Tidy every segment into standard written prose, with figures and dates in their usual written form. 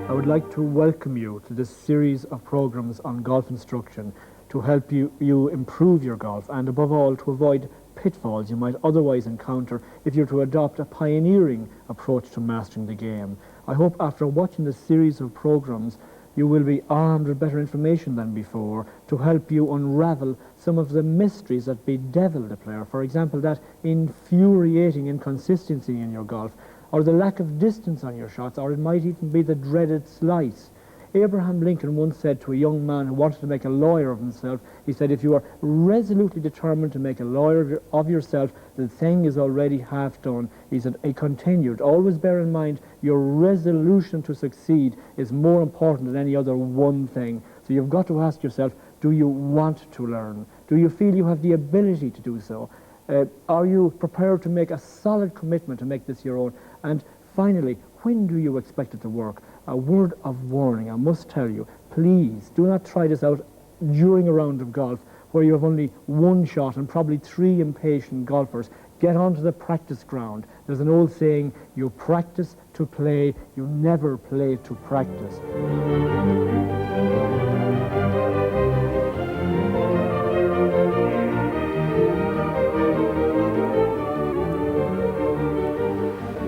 I would like to welcome you to this series of programs on golf instruction to help you improve your golf and above all to avoid pitfalls you might otherwise encounter if you're to adopt a pioneering approach to mastering the game. I hope after watching this series of programs you will be armed with better information than before to help you unravel some of the mysteries that bedevil the player. For example, that infuriating inconsistency in your golf, or the lack of distance on your shots, or it might even be the dreaded slice. Abraham Lincoln once said to a young man who wanted to make a lawyer of himself, he said, if you are resolutely determined to make a lawyer of yourself, the thing is already half done. He said, he continued, always bear in mind your resolution to succeed is more important than any other one thing. So you've got to ask yourself, do you want to learn? Do you feel you have the ability to do so? Are you prepared to make a solid commitment to make this your own? And finally, when do you expect it to work? A word of warning, I must tell you, please do not try this out during a round of golf where you have only one shot and probably 3 impatient golfers. Get onto the practice ground. There's an old saying, you practice to play, you never play to practice.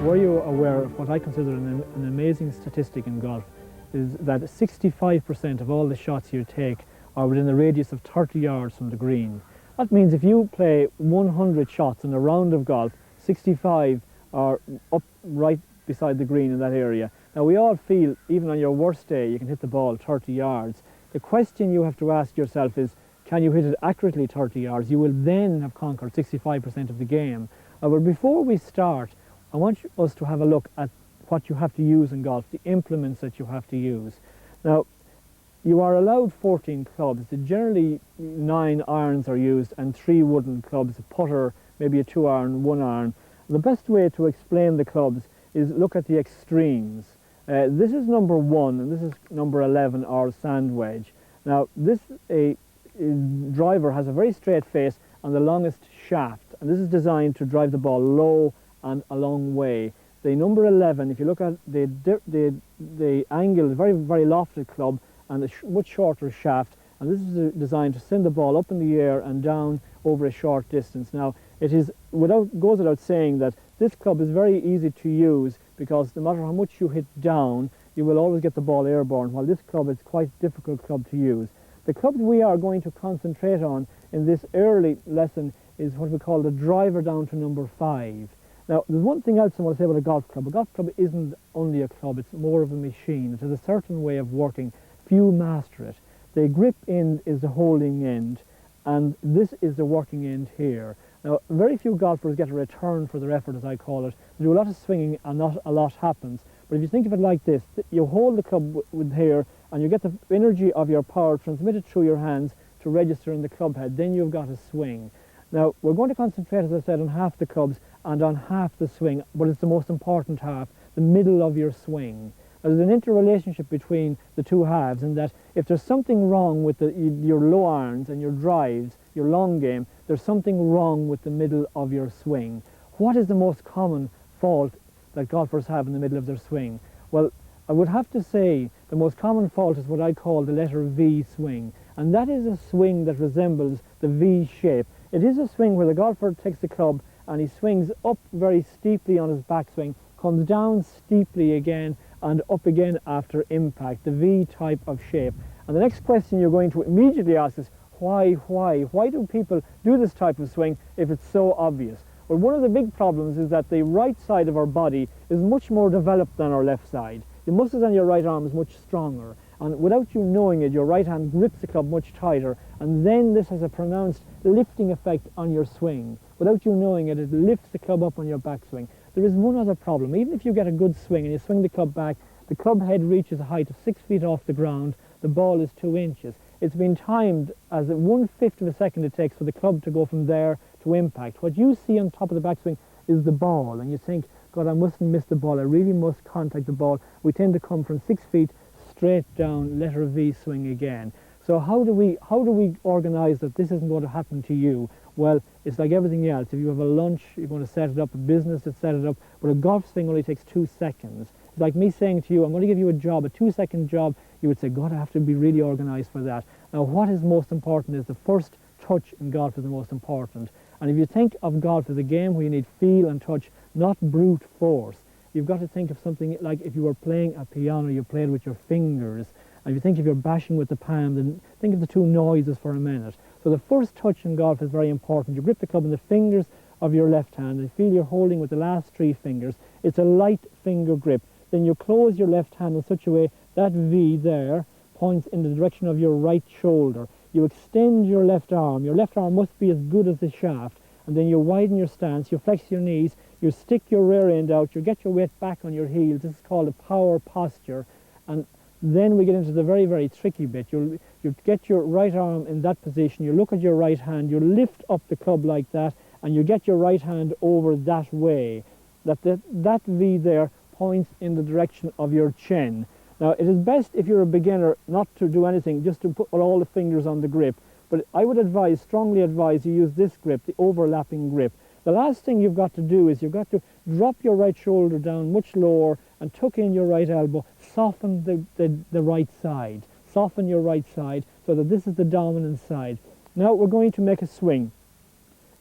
Were you aware of what I consider an amazing statistic in golf is that 65% of all the shots you take are within a radius of 30 yards from the green. That means if you play 100 shots in a round of golf, 65 are up right beside the green in that area. Now we all feel, even on your worst day, you can hit the ball 30 yards. The question you have to ask yourself is, can you hit it accurately 30 yards? You will then have conquered 65% of the game. But before we start, I want us to have a look at what you have to use in golf, the implements that you have to use. Now, you are allowed 14 clubs. Generally 9 irons are used and 3 wooden clubs, a putter, maybe a 2-iron, 1-iron. The best way to explain the clubs is look at the extremes. This is number 1 and this is number 11, or sand wedge. Now, this driver has a very straight face and the longest shaft, and this is designed to drive the ball low and a long way. The number 11, if you look at the angle, is very, very lofted club and a much shorter shaft, and this is designed to send the ball up in the air and down over a short distance. Now, it is goes without saying that this club is very easy to use because no matter how much you hit down, you will always get the ball airborne, while this club is quite a difficult club to use. The clubs we are going to concentrate on in this early lesson is what we call the driver down to number 5. Now, there's one thing else I want to say about a golf club. A golf club isn't only a club, it's more of a machine. It has a certain way of working. Few master it. The grip end is the holding end, and this is the working end here. Now, very few golfers get a return for their effort, as I call it. They do a lot of swinging and not a lot happens. But if you think of it like this, you hold the club with here, and you get the energy of your power transmitted through your hands to register in the club head. Then you've got a swing. Now, we're going to concentrate, as I said, on half the clubs and on half the swing, but it's the most important half, the middle of your swing. Now, there's an interrelationship between the two halves in that if there's something wrong with your low irons and your drives, your long game, there's something wrong with the middle of your swing. What is the most common fault that golfers have in the middle of their swing? Well, I would have to say the most common fault is what I call the letter V swing, and that is a swing that resembles the V shape. It is a swing where the golfer takes the club and he swings up very steeply on his backswing, comes down steeply again and up again after impact, the V type of shape. And the next question you're going to immediately ask is, why? Why do people do this type of swing if it's so obvious? Well, one of the big problems is that the right side of our body is much more developed than our left side. The muscles on your right arm is much stronger, and without you knowing it, your right hand grips the club much tighter, and then this has a pronounced lifting effect on your swing. Without you knowing it, it lifts the club up on your backswing. There is one other problem. Even if you get a good swing and you swing the club back The club head reaches a height of 6 feet off the ground. The ball is 2 inches. It's been timed as 1/5 of a second it takes for the club to go from there to impact. What you see on top of the backswing is the ball, and you think, God, I mustn't miss the ball. I really must contact the ball. We tend to come from 6 feet straight down, letter V swing again. So how do we organise that this isn't going to happen to you? Well, it's like everything else. If you have a lunch, you're going to set it up, a business to set it up, but a golf swing only takes 2 seconds. It's like me saying to you, I'm going to give you a job, a 2-second job. You would say, God, I have to be really organised for that. Now, what is most important is the first touch in golf is the most important. And if you think of golf as a game where you need feel and touch, not brute force, you've got to think of something like if you were playing a piano, you played with your fingers. And if you think if you're bashing with the palm, then think of the two noises for a minute. So the first touch in golf is very important. You grip the club in the fingers of your left hand and feel you're holding with the last 3 fingers. It's a light finger grip. Then you close your left hand in such a way that V there points in the direction of your right shoulder. You extend your left arm. Your left arm must be as good as the shaft. And then you widen your stance, you flex your knees, you stick your rear end out, you get your weight back on your heels. This is called a power posture. And then we get into the very, very tricky bit. You get your right arm in that position, you look at your right hand, you lift up the club like that, and you get your right hand over that way. That V there points in the direction of your chin. Now, it is best if you're a beginner not to do anything, just to put all the fingers on the grip. But I would advise, strongly advise, you use this grip, the overlapping grip. The last thing you've got to do is you've got to drop your right shoulder down much lower and tuck in your right elbow, soften the right side. Soften your right side so that this is the dominant side. Now we're going to make a swing.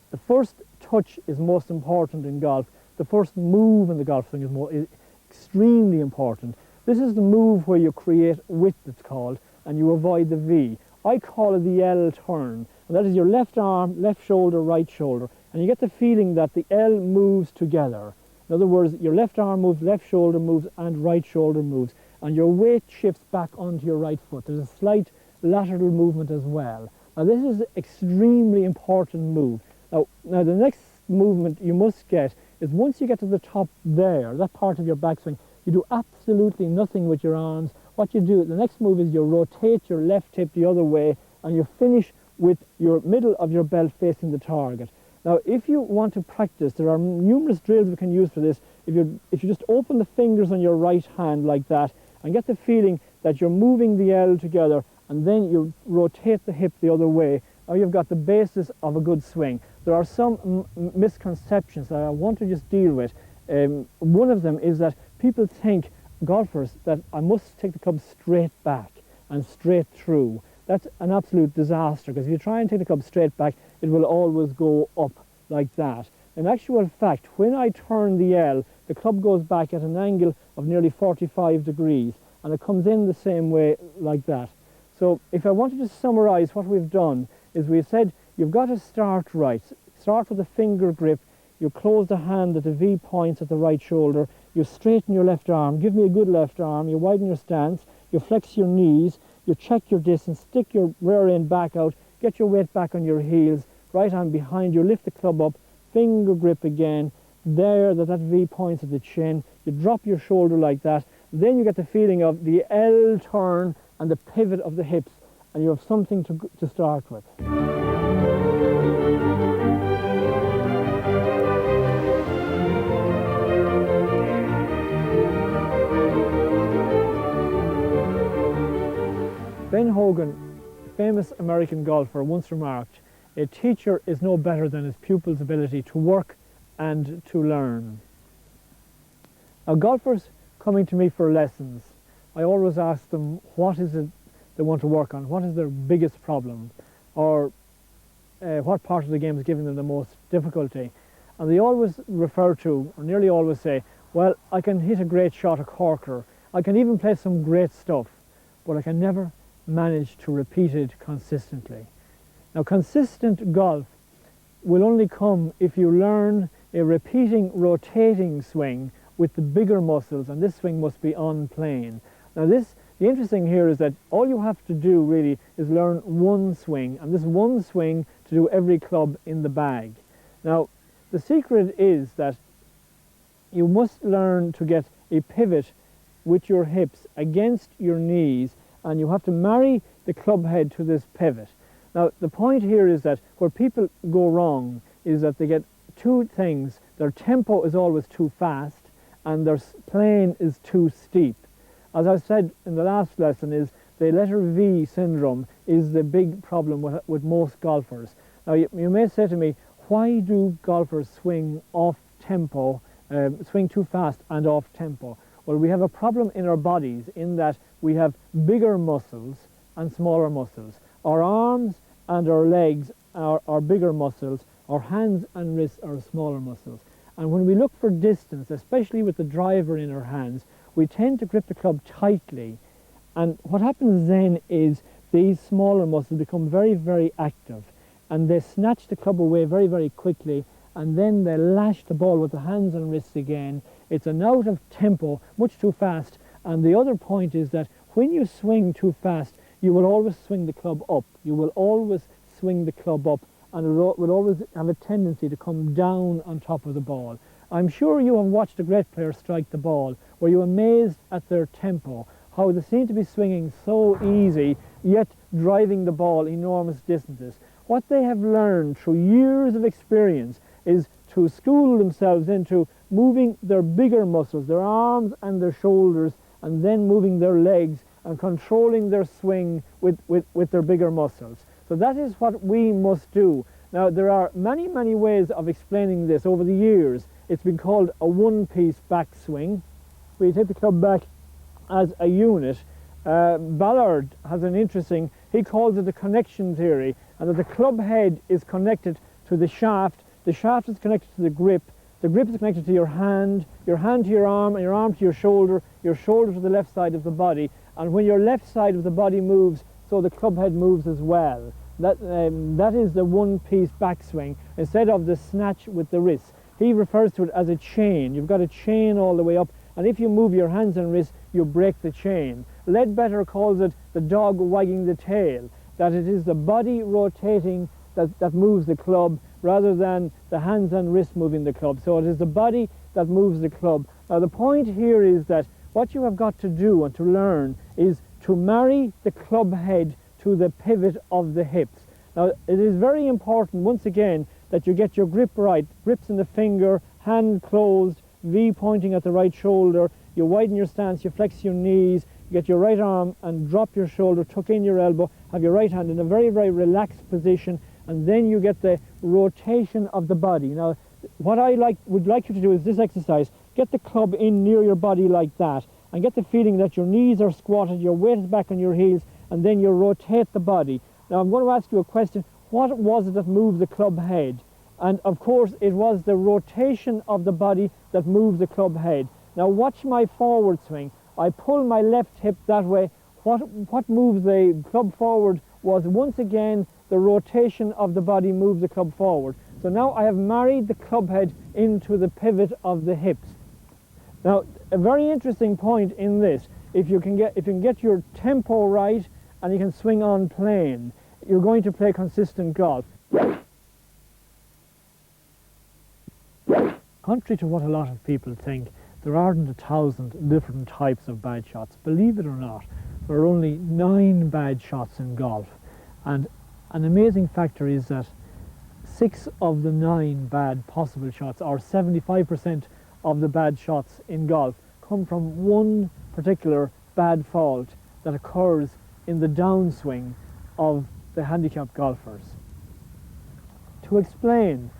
The first touch is most important in golf. The first move in the golf swing is extremely important. This is the move where you create width, it's called, and you avoid the V. I call it the L turn, and that is your left arm, left shoulder, right shoulder, and you get the feeling that the L moves together. In other words, your left arm moves, left shoulder moves, and right shoulder moves, and your weight shifts back onto your right foot. There's a slight lateral movement as well. Now this is an extremely important move. Now the next movement you must get is once you get to the top there, that part of your backswing, you do absolutely nothing with your arms. What you do, the next move is you rotate your left hip the other way and you finish with your middle of your belt facing the target. Now, if you want to practice, there are numerous drills we can use for this. If you just open the fingers on your right hand like that and get the feeling that you're moving the L together and then you rotate the hip the other way, now you've got the basis of a good swing. There are some misconceptions that I want to just deal with. One of them is that people think, golfers, that I must take the club straight back and straight through. That's an absolute disaster, because if you try and take the club straight back, it will always go up like that. In actual fact, when I turn the L, the club goes back at an angle of nearly 45 degrees, and it comes in the same way like that. So if I wanted to summarise what we've done, is we've said you've got to start right. Start with a finger grip, you close the hand at the V points at the right shoulder, you straighten your left arm, give me a good left arm, you widen your stance, you flex your knees, you check your distance, stick your rear end back out, get your weight back on your heels, right arm behind you, lift the club up, finger grip again, there that V points at the chin, you drop your shoulder like that, then you get the feeling of the L turn and the pivot of the hips, and you have something to start with. Ben Hogan, a famous American golfer, once remarked, "A teacher is no better than his pupil's ability to work and to learn." Now, golfers coming to me for lessons, I always ask them what is it they want to work on, what is their biggest problem, or what part of the game is giving them the most difficulty. And they always refer to, or nearly always say, well, I can hit a great shot, a corker, I can even play some great stuff, but I can never manage to repeat it consistently. Now, consistent golf will only come if you learn a repeating, rotating swing with the bigger muscles, and this swing must be on plane. Now, the interesting here is that all you have to do really is learn one swing, and this one swing to do every club in the bag. Now, the secret is that you must learn to get a pivot with your hips against your knees, and you have to marry the club head to this pivot. Now, the point here is that where people go wrong is that they get two things. Their tempo is always too fast, and their plane is too steep. As I said in the last lesson, is the letter V syndrome is the big problem with most golfers. Now, you may say to me, why do golfers swing off tempo, swing too fast and off tempo? Well, we have a problem in our bodies in that we have bigger muscles and smaller muscles. Our arms and our legs are bigger muscles. Our hands and wrists are smaller muscles. And when we look for distance, especially with the driver in our hands, we tend to grip the club tightly. And what happens then is these smaller muscles become very, very active, and they snatch the club away very, very quickly, and then they lash the ball with the hands and wrists again. It's an out of tempo, much too fast. And the other point is that when you swing too fast, you will always swing the club up. You will always swing the club up, and it will always have a tendency to come down on top of the ball. I'm sure you have watched a great player strike the ball. Were you amazed at their tempo, how they seem to be swinging so easy, yet driving the ball enormous distances? What they have learned through years of experience is to school themselves into moving their bigger muscles, their arms and their shoulders, and then moving their legs and controlling their swing with their bigger muscles. So that is what we must do. Now, there are many, many ways of explaining this over the years. It's been called a one-piece backswing, where you take the club back as a unit. Ballard has an interesting, he calls it the connection theory, and that the club head is connected to the shaft is connected to the grip is connected to your hand to your arm, and your arm to your shoulder to the left side of the body, and when your left side of the body moves, so the club head moves as well. That is the one-piece backswing, instead of the snatch with the wrist. He refers to it as a chain. You've got a chain all the way up, and if you move your hands and wrists, you break the chain. Ledbetter calls it the dog wagging the tail, that it is the body rotating that moves the club rather than the hands and wrists moving the club. So it is the body that moves the club. Now, the point here is that what you have got to do and to learn is to marry the club head to the pivot of the hips. Now, it is very important, once again, that you get your grip right. Grips in the finger, hand closed, V pointing at the right shoulder. You widen your stance, you flex your knees, you get your right arm and drop your shoulder, tuck in your elbow, have your right hand in a very, very relaxed position, and then you get the rotation of the body. Now, what I would like you to do is this exercise. Get the club in near your body like that, and get the feeling that your knees are squatted, your weight is back on your heels, and then you rotate the body. Now, I'm going to ask you a question. What was it that moved the club head? And of course, it was the rotation of the body that moved the club head. Now, watch my forward swing. I pull my left hip that way. What moves the club forward was, once again, the rotation of the body moved the club forward. So now I have married the club head into the pivot of the hips. Now, a very interesting point in this, if you can get your tempo right and you can swing on plane, you're going to play consistent golf. Contrary to what a lot of people think, there aren't 1,000 different types of bad shots. Believe it or not, there are only 9 bad shots in golf. And an amazing factor is that 6 of the 9 bad possible shots, or 75% of the bad shots in golf, come from one particular bad fault that occurs in the downswing of the handicapped golfers. To explain,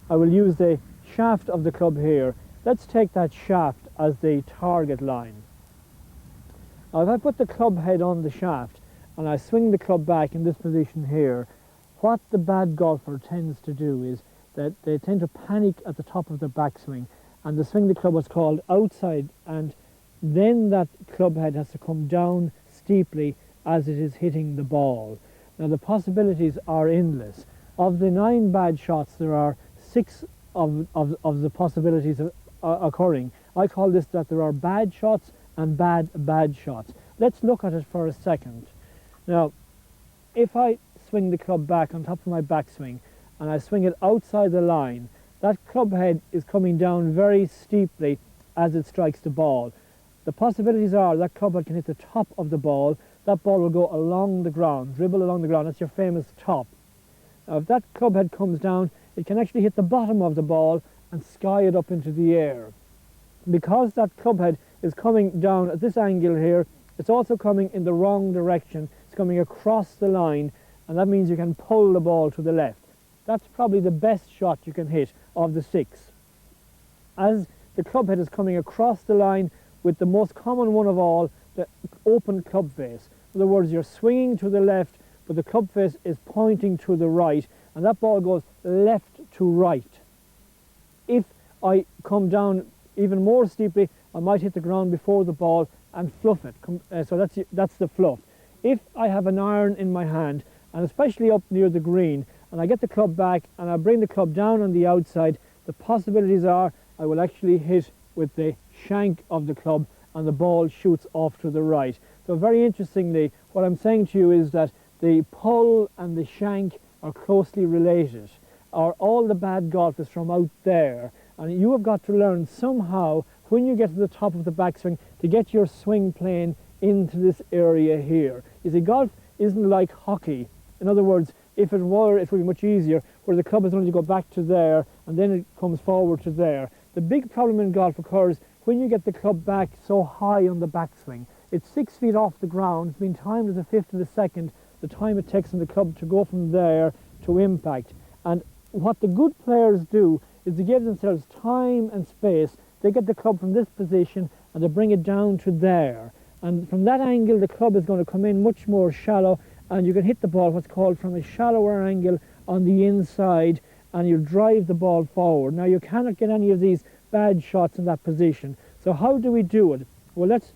I will use the shaft of the club here. Let's take that shaft as the target line. Now, if I put the club head on the shaft and I swing the club back in this position here, what the bad golfer tends to do is that they tend to panic at the top of their backswing, and they swing the club what's called outside, and then that club head has to come down steeply as it is hitting the ball. Now, the possibilities are endless. Of the 9 bad shots, there are 6 of the possibilities of occurring. I call this that there are bad shots and bad shots. Let's look at it for a second. Now, if I swing the club back on top of my backswing and I swing it outside the line, that club head is coming down very steeply as it strikes the ball. the possibilities are that club head can hit the top of the ball. That ball will go along the ground, dribble along the ground. That's your famous top. Now, if that club head comes down, it can actually hit the bottom of the ball and sky it up into the air. Because that club head is coming down at this angle here, it's also coming in the wrong direction. It's coming across the line, and that means you can pull the ball to the left. That's probably the best shot you can hit of the 6. As the club head is coming across the line with the most common one of all, the open club face. In other words, you're swinging to the left, but the club face is pointing to the right, and that ball goes left to right. If I come down even more steeply, I might hit the ground before the ball and fluff it. So that's the fluff. If I have an iron in my hand, and especially up near the green, and I get the club back and I bring the club down on the outside, the possibilities are I will actually hit with the shank of the club and the ball shoots off to the right. So very interestingly, what I'm saying to you is that the pull and the shank are closely related. Are all the bad golf is from out there, and you have got to learn somehow when you get to the top of the backswing to get your swing plane into this area here. You see, golf isn't like hockey. In other words, if it were, it would be much easier, where the club is only to go back to there and then it comes forward to there. The big problem in golf occurs when you get the club back so high on the backswing. It's 6 feet off the ground. It's been timed as a fifth of a second, the time it takes on the club to go from there to impact. And what the good players do is they give themselves time and space. They get the club from this position and they bring it down to there. And from that angle, the club is going to come in much more shallow, and you can hit the ball what's called from a shallower angle on the inside, and you drive the ball forward. Now, you cannot get any of these bad shots in that position. So how do we do it? Well, let's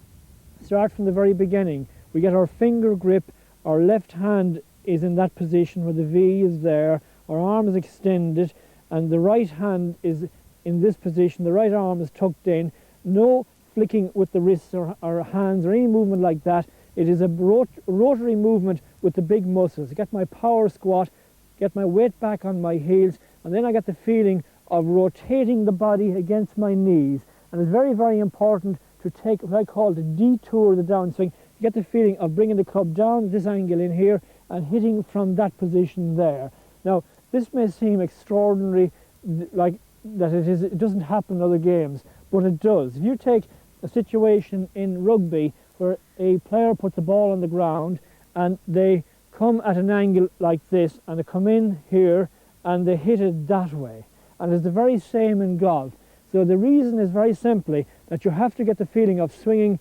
start from the very beginning. We get our finger grip. Our left hand is in that position where the V is there. Our arm is extended, and the right hand is in this position. The right arm is tucked in. No flicking with the wrists or hands or any movement like that. It is a rotary movement with the big muscles. I get my power squat, get my weight back on my heels, and then I get the feeling of rotating the body against my knees. And it's very, very important to take what I call the detour, the downswing, to get the feeling of bringing the club down this angle in here and hitting from that position there. Now, this may seem extraordinary, like that it doesn't happen in other games, but it does. If you take a situation in rugby where a player puts a ball on the ground and they come at an angle like this and they come in here and they hit it that way. And it's the very same in golf. So the reason is very simply that you have to get the feeling of swinging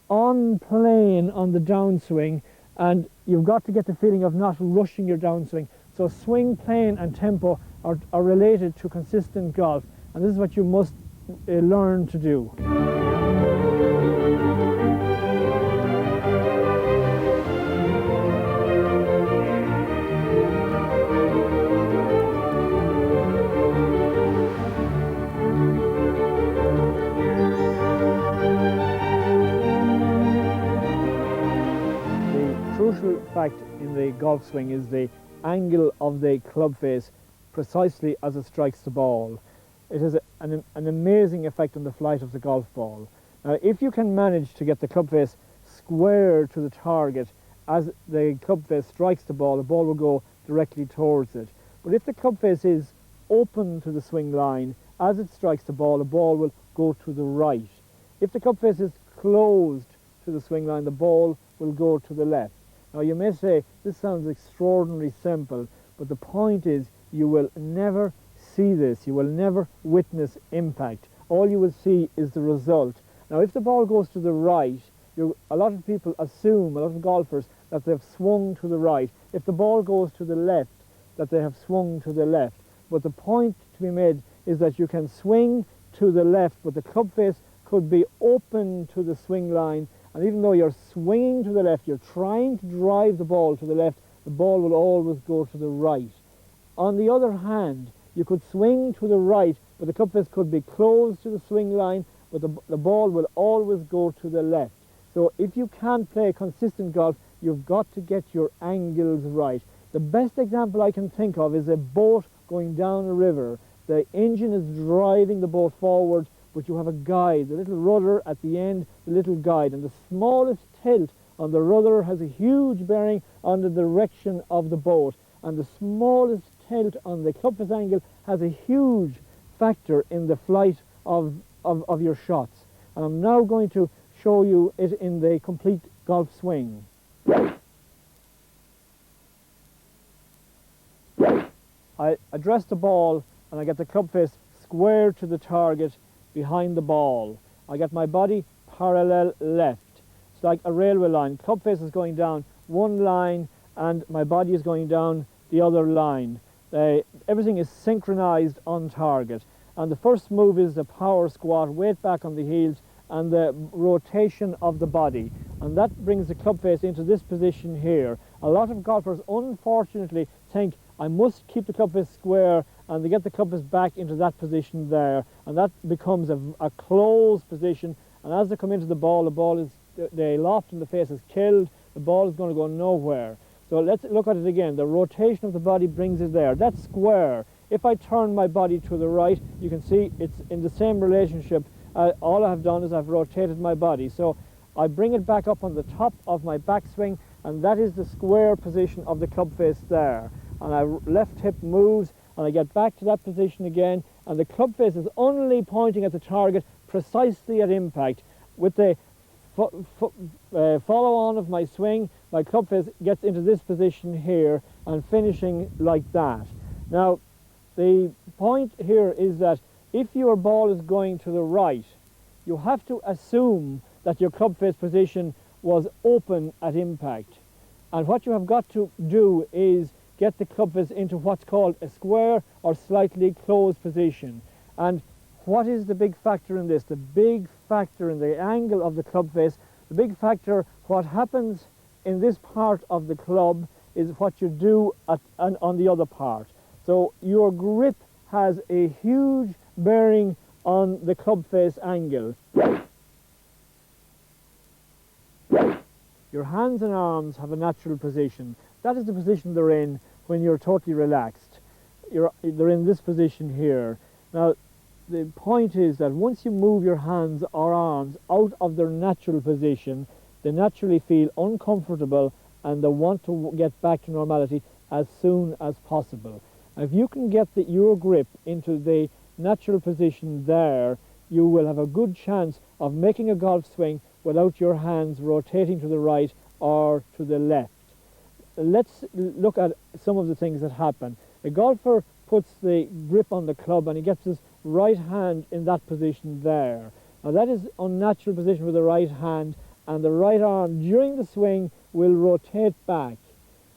on plane on the downswing, and you've got to get the feeling of not rushing your downswing. So swing plane and tempo are related to consistent golf, and this is what you must learn to do. The crucial fact in the golf swing is the angle of the club face precisely as it strikes the ball. It has an amazing effect on the flight of the golf ball. Now, if you can manage to get the club face square to the target as the club face strikes the ball will go directly towards it. But if the club face is open to the swing line, as it strikes the ball will go to the right. If the club face is closed to the swing line, the ball will go to the left. Now, you may say, this sounds extraordinarily simple, but the point is you will never see this. You will never witness impact. All you will see is the result. Now, if the ball goes to the right, a lot of people assume, a lot of golfers, that they've swung to the right. If the ball goes to the left, that they have swung to the left. But the point to be made is that you can swing to the left, but the club face could be open to the swing line, and even though you're swinging to the left, you're trying to drive the ball to the left, the ball will always go to the right. On the other hand, you could swing to the right, but the club face could be closed to the swing line, but the ball will always go to the left. So if you can't play consistent golf, you've got to get your angles right. The best example I can think of is a boat going down a river. The engine is driving the boat forward but you have a guide, the little rudder at the end, the little guide, and the smallest tilt on the rudder has a huge bearing on the direction of the boat, and the smallest tilt on the club face angle has a huge factor in the flight of your shots. And I'm now going to show you it in the complete golf swing. I address the ball and I get the club face square to the target behind the ball. I get my body parallel left. It's like a railway line. Club face is going down one line and my body is going down the other line. Everything is synchronized on target. And the first move is the power squat, weight back on the heels, and the rotation of the body. And that brings the club face into this position here. A lot of golfers, unfortunately, think, I must keep the club face square, and they get the club face back into that position there. And that becomes a closed position. And as they come into the ball is, the loft in the face is killed, the ball is going to go nowhere. So let's look at it again. The rotation of the body brings it there. That's square. If I turn my body to the right, you can see it's in the same relationship. All I have done is I've rotated my body. So I bring it back up on the top of my backswing, and that is the square position of the club face there. And my left hip moves, and I get back to that position again, and the club face is only pointing at the target precisely at impact. With the follow-on of my swing, my club face gets into this position here and finishing like that. Now, the point here is that if your ball is going to the right, you have to assume that your club face position was open at impact. And what you have got to do is get the club face into what's called a square or slightly closed position. And what is the big factor in this? The big factor in the angle of the club face, the big factor, what happens in this part of the club is what you do on the other part. So your grip has a huge bearing on the club face angle. Your hands and arms have a natural position. That is the position they're in when you're totally relaxed. They're in this position here. Now, the point is that once you move your hands or arms out of their natural position, they naturally feel uncomfortable and they want to get back to normality as soon as possible. If you can get your grip into the natural position there, you will have a good chance of making a golf swing without your hands rotating to the right or to the left. Let's look at some of the things that happen. A golfer puts the grip on the club and he gets his right hand in that position there. Now that is unnatural position with the right hand, and the right arm during the swing will rotate back,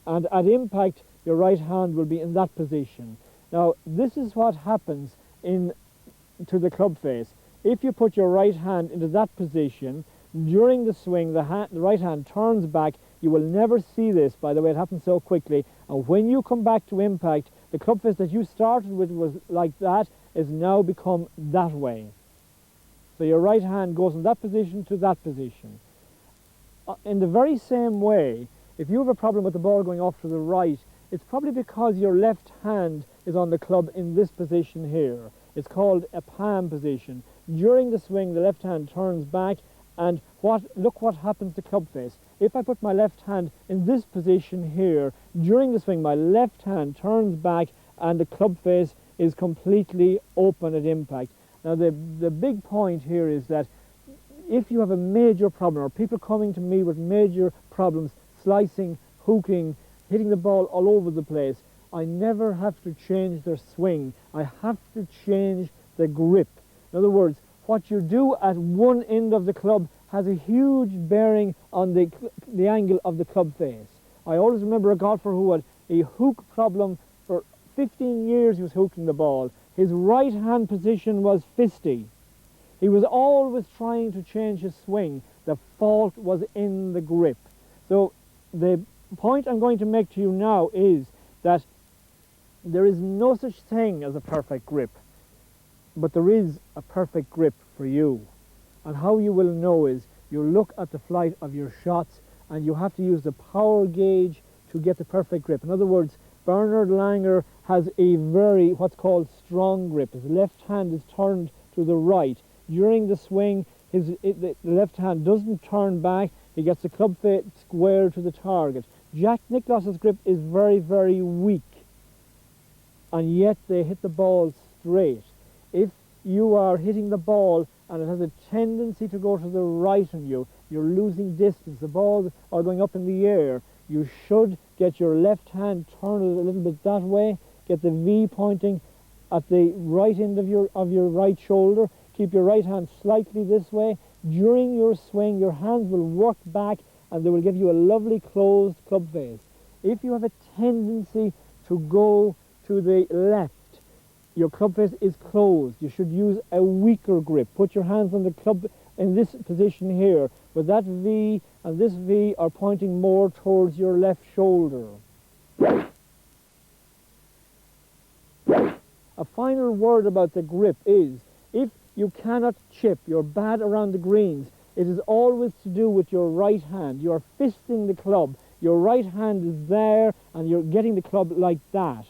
and at impact your right hand will be in that position. Now this is what happens to the club face. If you put your right hand into that position during the swing, the right hand turns back. You will never see this, by the way, it happens so quickly, and when you come back to impact, the club face that you started with was like that, is now become that way. So your right hand goes from that position to that position. In the very same way, if you have a problem with the ball going off to the right, it's probably because your left hand is on the club in this position here. It's called a palm position. During the swing, the left hand turns back, and look what happens to club face. If I put my left hand in this position here, during the swing, my left hand turns back and the club face is completely open at impact. Now the big point here is that if you have a major problem, or people coming to me with major problems, slicing, hooking, hitting the ball all over the place, I never have to change their swing. I have to change the grip. In other words, what you do at one end of the club has a huge bearing on the angle of the club face. I always remember a golfer who had a hook problem. For 15 years he was hooking the ball. His right hand position was fisty. He was always trying to change his swing. The fault was in the grip. So the point I'm going to make to you now is that there is no such thing as a perfect grip, but there is a perfect grip for you. And how you will know is you look at the flight of your shots, and you have to use the power gauge to get the perfect grip. In other words, Bernard Langer has a what's called strong grip. His left hand is turned to the right. during the swing, the left hand doesn't turn back. He gets the club face square to the target. Jack Nicklaus's grip is very, very weak, and yet they hit the ball straight. If you are hitting the ball and it has a tendency to go to the right of you, you're losing distance, the balls are going up in the air, you should get your left hand turned a little bit that way, get the V pointing at the right end of your right shoulder, keep your right hand slightly this way. During your swing, your hands will work back and they will give you a lovely closed club face. If you have a tendency to go to the left, your club face is closed. You should use a weaker grip. Put your hands on the club in this position here, with that V and this V are pointing more towards your left shoulder. A final word about the grip is, if you cannot chip, you're bad around the greens, it is always to do with your right hand. You're fisting the club. Your right hand is there and you're getting the club like that.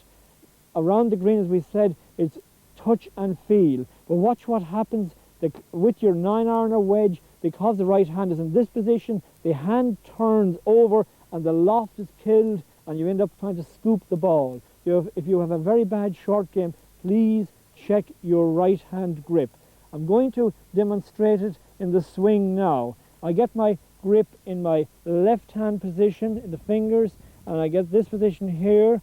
Around the green, as we said, it's touch and feel. But watch what happens with your 9-iron or wedge. Because the right hand is in this position, the hand turns over and the loft is killed and you end up trying to scoop the ball. If you have a very bad short game, please check your right hand grip. I'm going to demonstrate it in the swing now. I get my grip in my left hand position in the fingers, and I get this position here.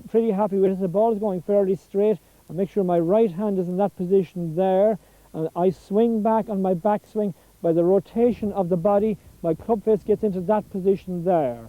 Pretty happy with it. The ball is going fairly straight. I make sure my right hand is in that position there, and I swing back on my backswing. By the rotation of the body, my club face gets into that position there.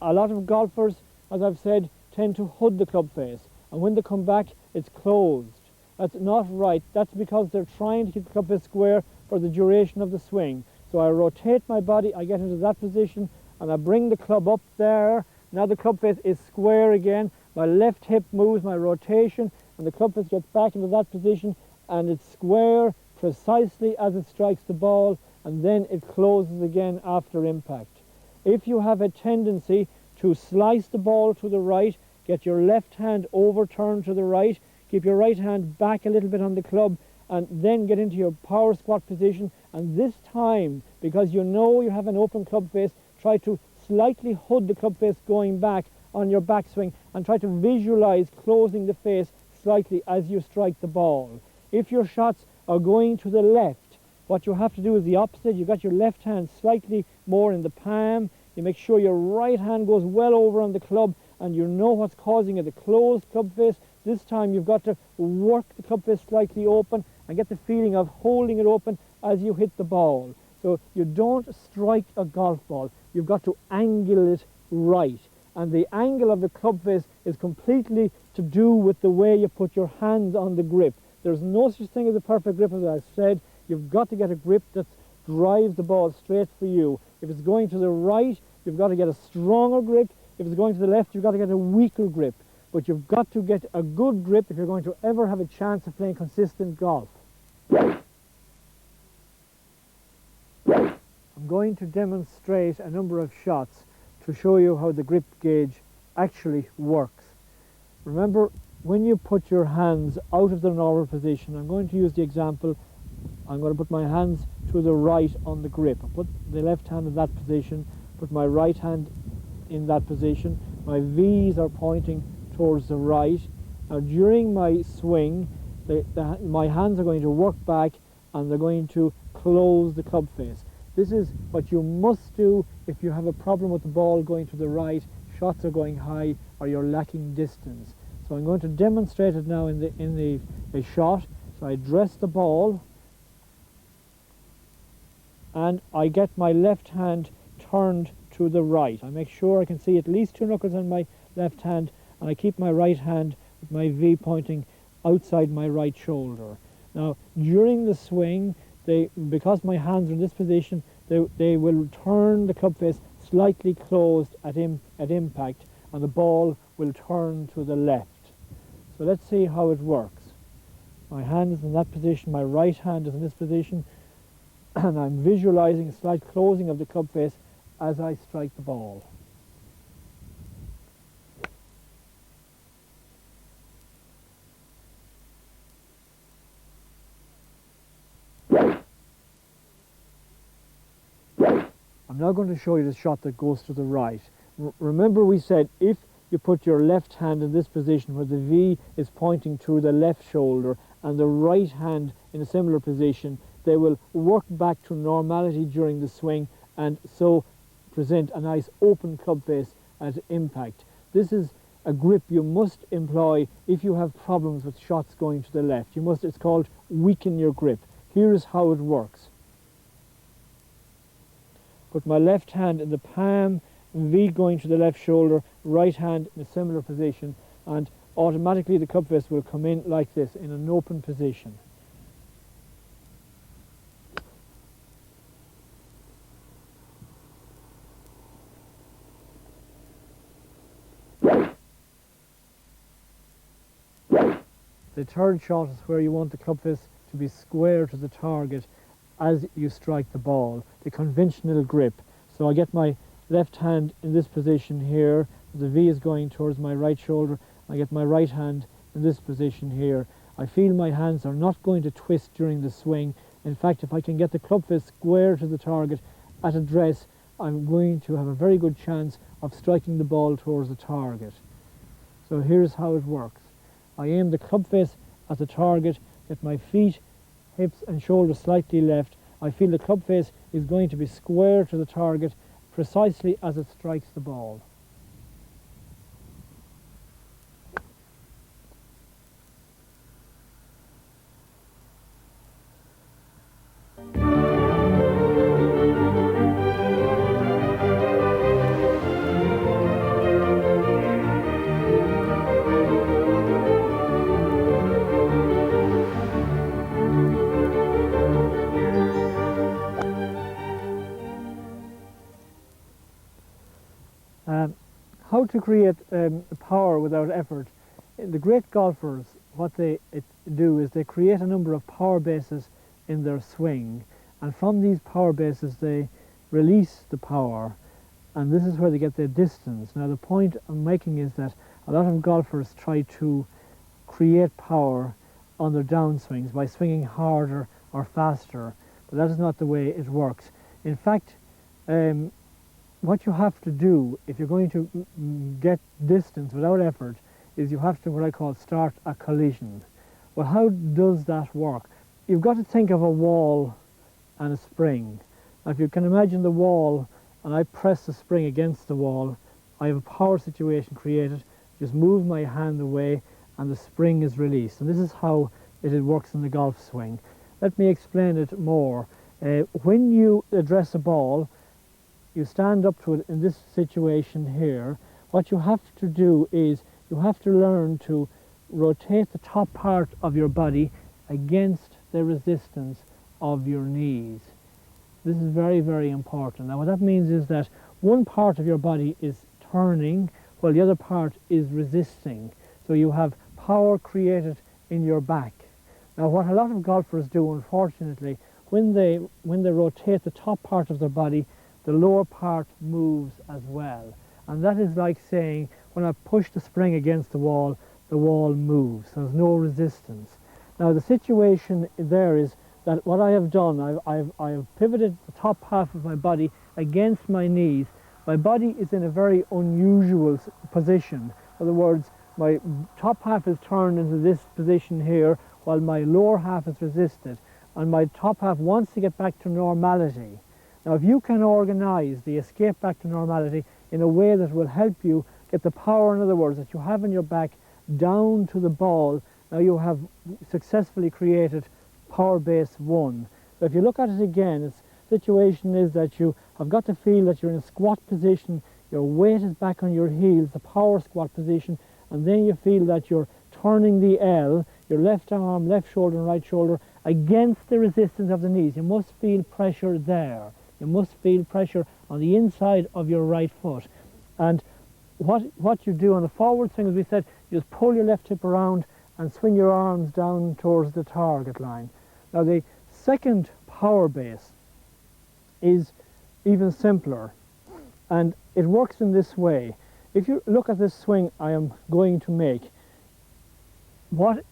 A lot of golfers, as I've said, tend to hood the club face, and when they come back, it's closed. That's not right. That's because they're trying to keep the club face square for the duration of the swing. So I rotate my body, I get into that position, and I bring the club up there. Now the club face is square again. My left hip moves, my rotation, and the club face gets back into that position, and it's square precisely as it strikes the ball, and then it closes again after impact. If you have a tendency to slice the ball to the right, get your left hand overturned to the right, keep your right hand back a little bit on the club, and then get into your power squat position. And this time, because you know you have an open club face, try to slightly hood the club face going back on your backswing and try to visualize closing the face slightly as you strike the ball. If your shots are going to the left, what you have to do is the opposite. You've got your left hand slightly more in the palm. You make sure your right hand goes well over on the club, and you know what's causing it, the closed club face. This time you've got to work the club face slightly open and get the feeling of holding it open as you hit the ball. So you don't strike a golf ball, you've got to angle it right. And the angle of the club face is completely to do with the way you put your hands on the grip. There's no such thing as a perfect grip, as I've said. You've got to get a grip that drives the ball straight for you. If it's going to the right, you've got to get a stronger grip. If it's going to the left, you've got to get a weaker grip. But you've got to get a good grip if you're going to ever have a chance of playing consistent golf. I'm going to demonstrate a number of shots to show you how the grip gauge actually works. Remember, when you put your hands out of the normal position, I'm going to use the example, I'm going to put my hands to the right on the grip. I put the left hand in that position, put my right hand in that position. My V's are pointing towards the right. Now during my swing, my hands are going to work back and they're going to close the club face. This is what you must do if you have a problem with the ball going to the right, shots are going high, or you're lacking distance. So I'm going to demonstrate it now in the shot. So I dress the ball and I get my left hand turned to the right. I make sure I can see at least 2 knuckles on my left hand, and I keep my right hand with my V pointing outside my right shoulder. Now during the swing, because my hands are in this position, they will turn the club face slightly closed at impact, and the ball will turn to the left. So let's see how it works. My hand is in that position, my right hand is in this position, and I'm visualizing a slight closing of the club face as I strike the ball. I'm now going to show you the shot that goes to the right. Remember we said if you put your left hand in this position where the V is pointing to the left shoulder and the right hand in a similar position, they will work back to normality during the swing and so present a nice open club face at impact. This is a grip you must employ if you have problems with shots going to the left. It's called weaken your grip. Here is how it works. Put my left hand in the palm, V going to the left shoulder, right hand in a similar position, and automatically the club face will come in like this in an open position. The third shot is where you want the club face to be square to the target as you strike the ball, the conventional grip. So I get my left hand in this position here, the V is going towards my right shoulder, I get my right hand in this position here. I feel my hands are not going to twist during the swing. In fact, if I can get the club face square to the target at address, I'm going to have a very good chance of striking the ball towards the target. So here's how it works. I aim the club face at the target, get my feet, hips and shoulders slightly left. I feel the club face is going to be square to the target precisely as it strikes the ball. How to create power without effort. The great golfers, what they do is they create a number of power bases in their swing, and from these power bases they release the power, and this is where they get their distance. Now the point I'm making is that a lot of golfers try to create power on their downswings by swinging harder or faster, but that is not the way it works. In fact, what you have to do if you're going to get distance without effort is you have to, what I call, start a collision. Well, how does that work? You've got to think of a wall and a spring. Now, if you can imagine the wall and I press the spring against the wall, I have a power situation created. Just move my hand away and the spring is released. And this is how it works in the golf swing. Let me explain it more. When you address a ball, you stand up to it in this situation here. What you have to do is you have to learn to rotate the top part of your body against the resistance of your knees. This is very, very important. Now what that means is that one part of your body is turning while the other part is resisting. So you have power created in your back. Now what a lot of golfers do, unfortunately, when they rotate the top part of their body, the lower part moves as well. And that is like saying, when I push the spring against the wall moves. There's no resistance. Now the situation there is that what I have done, I have pivoted the top half of my body against my knees. My body is in a very unusual position. In other words, my top half is turned into this position here, while my lower half is resisted. And my top half wants to get back to normality. Now, if you can organize the escape back to normality in a way that will help you get the power, in other words, that you have in your back down to the ball, now you have successfully created power base 1. So if you look at it again, the situation is that you have got to feel that you're in a squat position, your weight is back on your heels, the power squat position, and then you feel that you're turning the L, your left arm, left shoulder and right shoulder, against the resistance of the knees. You must feel pressure there. You must feel pressure on the inside of your right foot. And what you do on the forward swing, as we said, you just pull your left hip around and swing your arms down towards the target line. Now the second power base is even simpler, and it works in this way. If you look at this swing I am going to make, what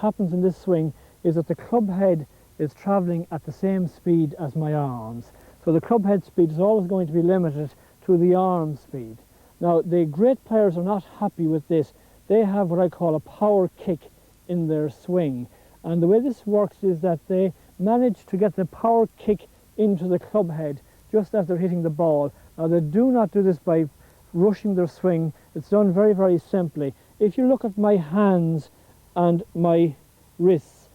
happens in this swing is that the club head is traveling at the same speed as my arms. So the club head speed is always going to be limited to the arm speed. Now, the great players are not happy with this. They have what I call a power kick in their swing. And the way this works is that they manage to get the power kick into the club head just as they're hitting the ball. Now, they do not do this by rushing their swing. It's done very, very simply. If you look at my hands and my wrists,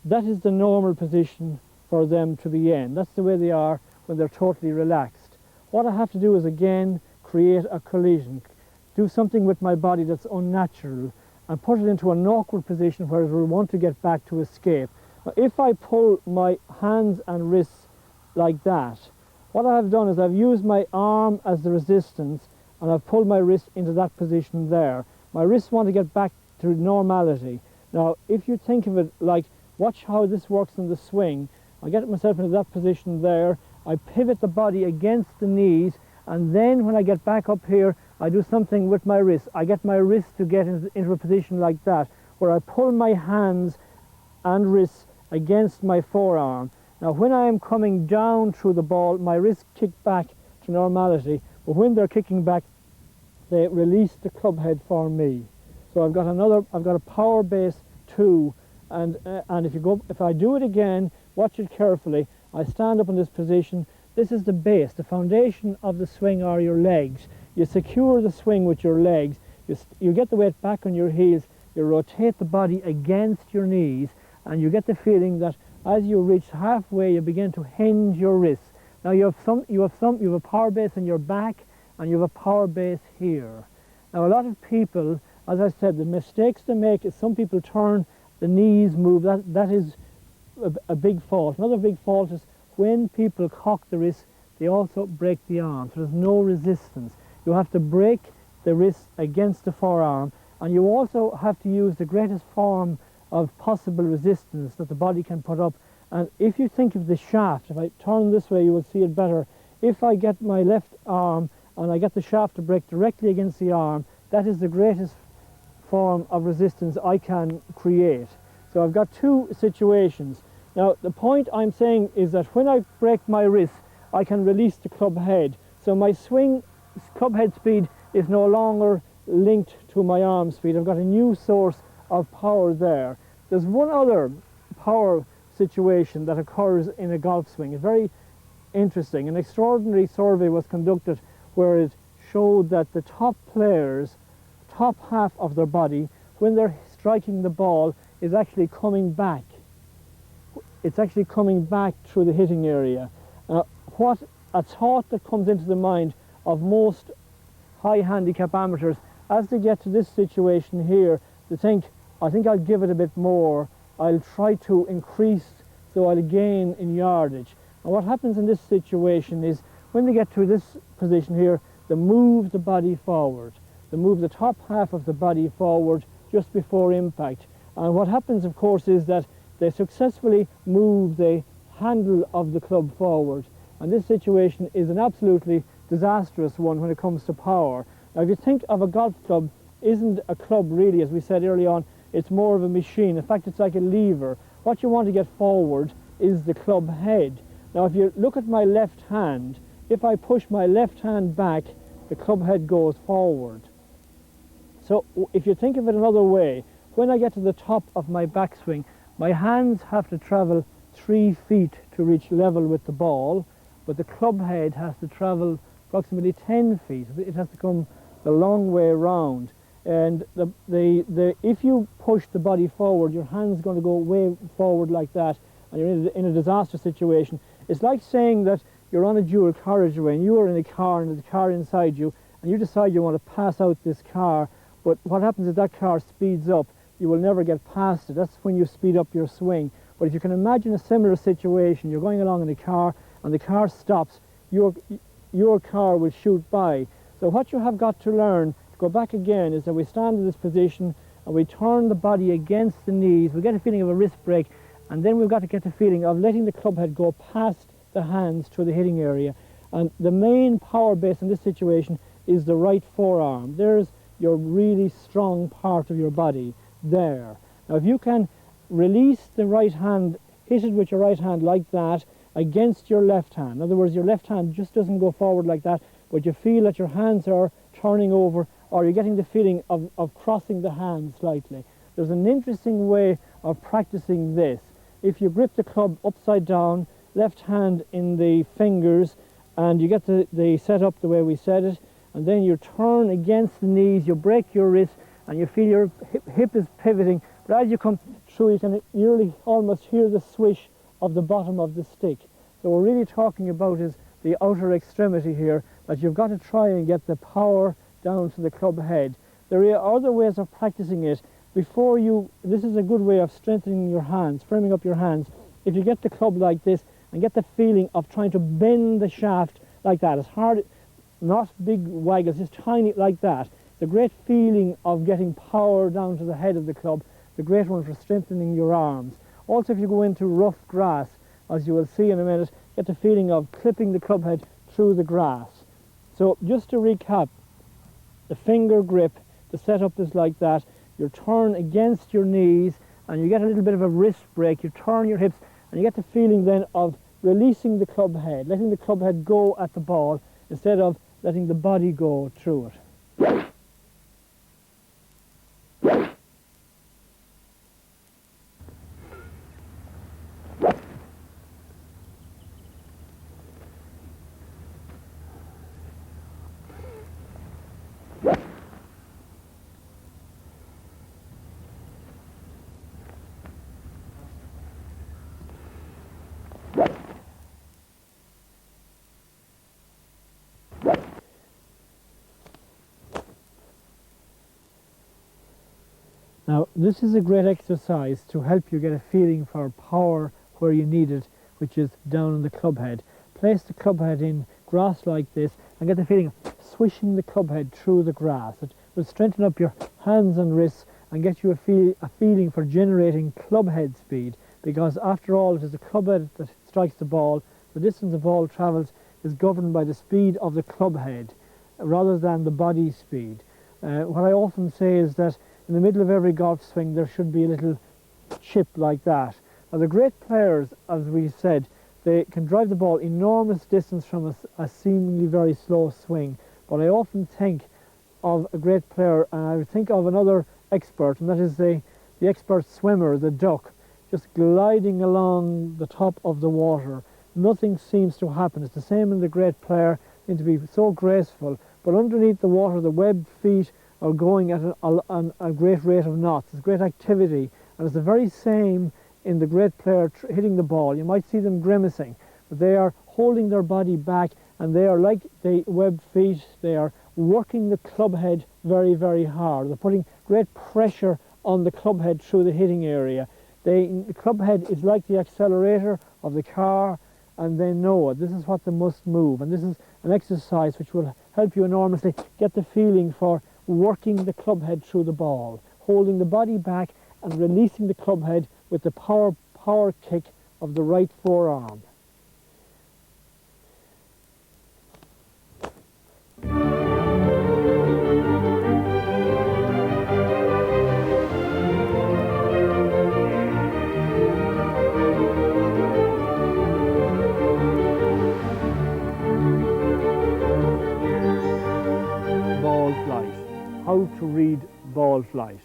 that is the normal position for them to be in. That's the way they are when they're totally relaxed. What I have to do is, again, create a collision, do something with my body that's unnatural, and put it into an awkward position where it will want to get back to escape. Now, if I pull my hands and wrists like that, what I have done is I've used my arm as the resistance, and I've pulled my wrist into that position there. My wrists want to get back to normality. Now, if you think of it like, watch how this works in the swing. I get myself into that position there, I pivot the body against the knees, and then when I get back up here, I do something with my wrist. I get my wrist to get into a position like that, where I pull my hands and wrists against my forearm. Now, when I am coming down through the ball, my wrists kick back to normality, but when they're kicking back, they release the club head for me. So I've got a power base 2, and if I do it again, watch it carefully. I stand up in this position. This is the base, the foundation of the swing are your legs. You secure the swing with your legs. You get the weight back on your heels. You rotate the body against your knees, and you get the feeling that as you reach halfway, you begin to hinge your wrists. Now you have a power base in your back, and you have a power base here. Now, a lot of people, as I said, the mistakes they make is some people turn the knees, move. That is a big fault. Another big fault is when people cock the wrist, they also break the arm. So there's no resistance. You have to break the wrist against the forearm, and you also have to use the greatest form of possible resistance that the body can put up. And if you think of the shaft, if I turn this way, you will see it better. If I get my left arm and I get the shaft to break directly against the arm, that is the greatest form of resistance I can create. So I've got two situations. Now, the point I'm saying is that when I break my wrist, I can release the club head. So my swing club head speed is no longer linked to my arm speed. I've got a new source of power there. There's one other power situation that occurs in a golf swing. It's very interesting. An extraordinary survey was conducted where it showed that the top players, top half of their body, when they're striking the ball, is actually coming back. It's actually coming back through the hitting area. What a thought that comes into the mind of most high handicap amateurs as they get to this situation here, they think, I think I'll give it a bit more. I'll try to increase so I'll gain in yardage. And what happens in this situation is when they get to this position here, they move the body forward. They move the top half of the body forward just before impact. And what happens, of course, is that they successfully move the handle of the club forward. And this situation is an absolutely disastrous one when it comes to power. Now, if you think of a golf club, isn't a club really, as we said early on, it's more of a machine. In fact, it's like a lever. What you want to get forward is the club head. Now, if you look at my left hand, if I push my left hand back, the club head goes forward. So if you think of it another way, when I get to the top of my backswing, my hands have to travel 3 feet to reach level with the ball, but the club head has to travel approximately 10 feet. It has to come the long way around. And if you push the body forward, your hand's going to go way forward like that, and you're in a disaster situation. It's like saying that you're on a dual carriageway and you are in a car and there's a car inside you, and you decide you want to pass out this car, but what happens is that car speeds up. You will never get past it. That's when you speed up your swing. But if you can imagine a similar situation, you're going along in a car and the car stops, your car will shoot by. So what you have got to learn, to go back again, is that we stand in this position and we turn the body against the knees. We get a feeling of a wrist break, and then we've got to get the feeling of letting the club head go past the hands to the hitting area. And the main power base in this situation is the right forearm. There's your really strong part of your body there. Now, if you can release the right hand, hit it with your right hand like that, against your left hand. In other words, your left hand just doesn't go forward like that, but you feel that your hands are turning over, or you're getting the feeling of crossing the hands slightly. There's an interesting way of practicing this. If you grip the club upside down, left hand in the fingers, and you get the set up the way we said it, and then you turn against the knees, you break your wrist, and you feel your hip is pivoting, but as you come through, you can nearly almost hear the swish of the bottom of the stick. So what we're really talking about is the outer extremity here, that you've got to try and get the power down to the club head. There are other ways of practicing it. This is a good way of strengthening your hands, framing up your hands. If you get the club like this and get the feeling of trying to bend the shaft like that, it's hard, not big waggles, just tiny like that. The great feeling of getting power down to the head of the club, the great one for strengthening your arms. Also, if you go into rough grass, as you will see in a minute, get the feeling of clipping the club head through the grass. So just to recap, the finger grip, the setup is like that. You turn against your knees and you get a little bit of a wrist break. You turn your hips and you get the feeling then of releasing the club head, letting the club head go at the ball instead of letting the body go through it. Now, this is a great exercise to help you get a feeling for power where you need it, which is down in the club head. Place the club head in grass like this and get the feeling of swishing the club head through the grass. It will strengthen up your hands and wrists and get you a feeling for generating club head speed, because after all, it is the club head that strikes the ball. The distance the ball travels is governed by the speed of the club head rather than the body speed. What I often say is that in the middle of every golf swing there should be a little chip like that. Now, the great players, as we said, they can drive the ball enormous distance from a seemingly very slow swing. But I often think of a great player, and I would think of another expert, and that is the expert swimmer, the duck, just gliding along the top of the water. Nothing seems to happen. It's the same in the great player, seem to be so graceful, but underneath the water the webbed feet are going at a great rate of knots. It's great activity, and it's the very same in the great player hitting the ball. You might see them grimacing, but they are holding their body back, and they are like the webbed feet. They are working the club head very, very hard. They're putting great pressure on the club head through the hitting area. The club head is like the accelerator of the car, and they know it. This is what they must move, and this is an exercise which will help you enormously get the feeling for working the club head through the ball, holding the body back and releasing the club head with the power kick of the right forearm. Ball flight. How to read ball flight.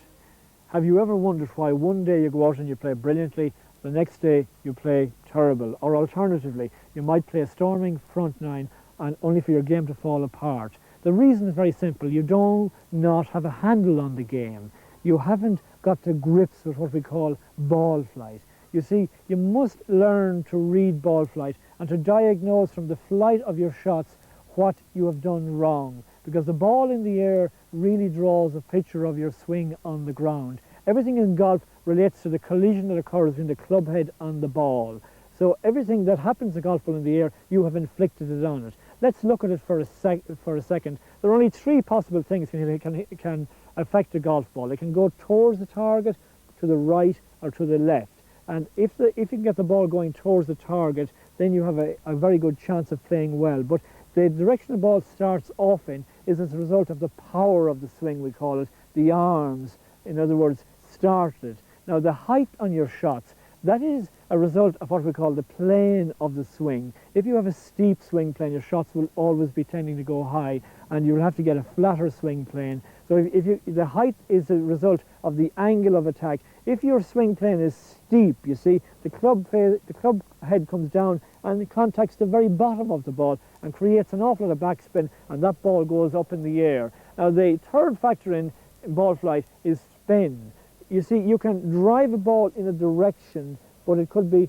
Have you ever wondered why one day you go out and you play brilliantly, the next day you play terrible? Or alternatively, you might play a storming front nine and only for your game to fall apart. The reason is very simple. You do not have a handle on the game. You haven't got to grips with what we call ball flight. You see, you must learn to read ball flight and to diagnose from the flight of your shots what you have done wrong, because the ball in the air really draws a picture of your swing on the ground. Everything in golf relates to the collision that occurs between the club head and the ball. So everything that happens to the golf ball in the air, you have inflicted it on it. Let's look at it for a second. There are only three possible things can affect a golf ball. It can go towards the target, to the right, or to the left. And if you can get the ball going towards the target, then you have a very good chance of playing well. But the direction the ball starts off in is as a result of the power of the swing, we call it, the arms, in other words, started. Now, the height on your shots, that is a result of what we call the plane of the swing. If you have a steep swing plane, your shots will always be tending to go high, and you'll have to get a flatter swing plane. So the height is a result of the angle of attack. If your swing plane is steep, you see, the club head comes down and it contacts the very bottom of the ball and creates an awful lot of backspin, and that ball goes up in the air. Now the third factor in ball flight is spin. You see, you can drive a ball in a direction, but it could be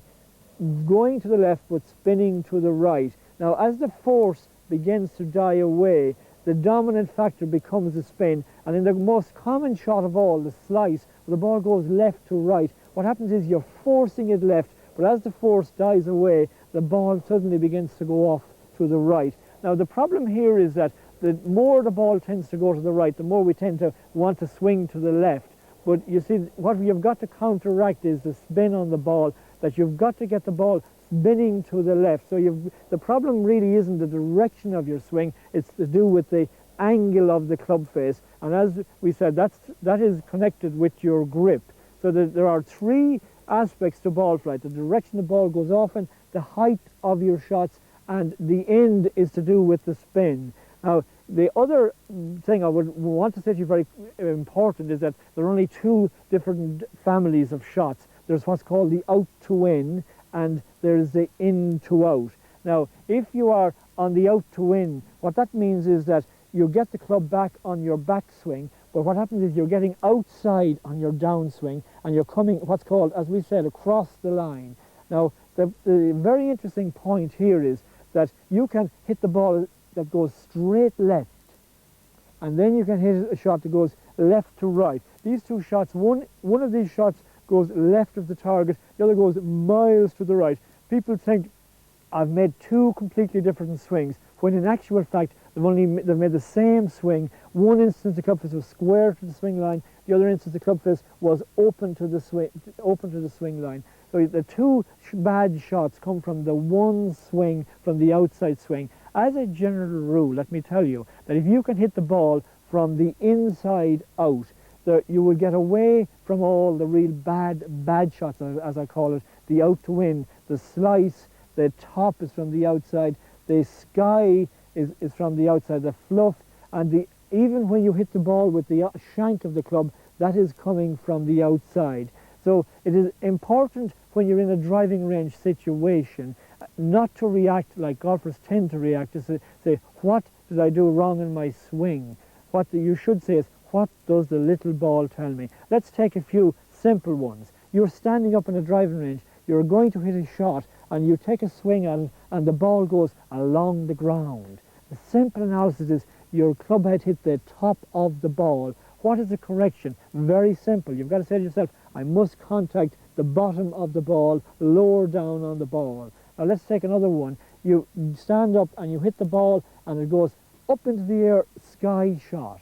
going to the left but spinning to the right. Now as the force begins to die away, the dominant factor becomes the spin, and in the most common shot of all, the slice, where the ball goes left to right, what happens is you're forcing it left, but as the force dies away, the ball suddenly begins to go off to the right. Now the problem here is that the more the ball tends to go to the right, the more we tend to want to swing to the left. But you see, what you've got to counteract is the spin on the ball, that you've got to get the ball spinning to the left. So the problem really isn't the direction of your swing, it's to do with the angle of the club face. And as we said, that is connected with your grip. So there are three aspects to ball flight: the direction the ball goes off in, the height of your shots, and the end is to do with the spin. Now, the other thing I would want to say to you very important is that there are only two different families of shots. There's what's called the out to in, and there's the in to out. Now, if you are on the out to in, what that means is that you get the club back on your backswing, but what happens is you're getting outside on your downswing, and you're coming, what's called, as we said, across the line. Now, the very interesting point here is that you can hit the ball that goes straight left, and then you can hit a shot that goes left to right. These two shots, one of these shots goes left of the target, the other goes miles to the right. People think I've made two completely different swings, when in actual fact they've made the same swing. One instance the club face was square to the swing line, the other instance the club face was open to the swing line. So the two bad shots come from the one swing, from the outside swing. As a general rule, let me tell you that if you can hit the ball from the inside out, you will get away from all the real bad shots, as I call it, the out to in, the slice, the top is from the outside, the sky is from the outside, the fluff, and even when you hit the ball with the shank of the club, that is coming from the outside. So it is important when you're in a driving range situation not to react like golfers tend to react, to say, what did I do wrong in my swing? What you should say is, what does the little ball tell me? Let's take a few simple ones. You're standing up in a driving range, you're going to hit a shot, and you take a swing at it, and the ball goes along the ground. The simple analysis is, your club head hit the top of the ball. What is the correction? Very simple. You've got to say to yourself, I must contact the bottom of the ball, lower down on the ball. Now let's take another one. You stand up and you hit the ball and it goes up into the air, sky shot.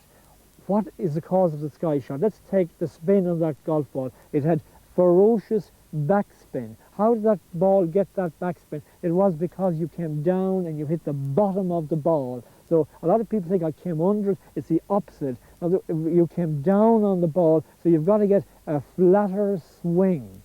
What is the cause of the sky shot? Let's take the spin on that golf ball. It had ferocious backspin. How did that ball get that backspin? It was because you came down and you hit the bottom of the ball. So a lot of people think I came under it. It's the opposite. Now, you came down on the ball, so you've got to get a flatter swing.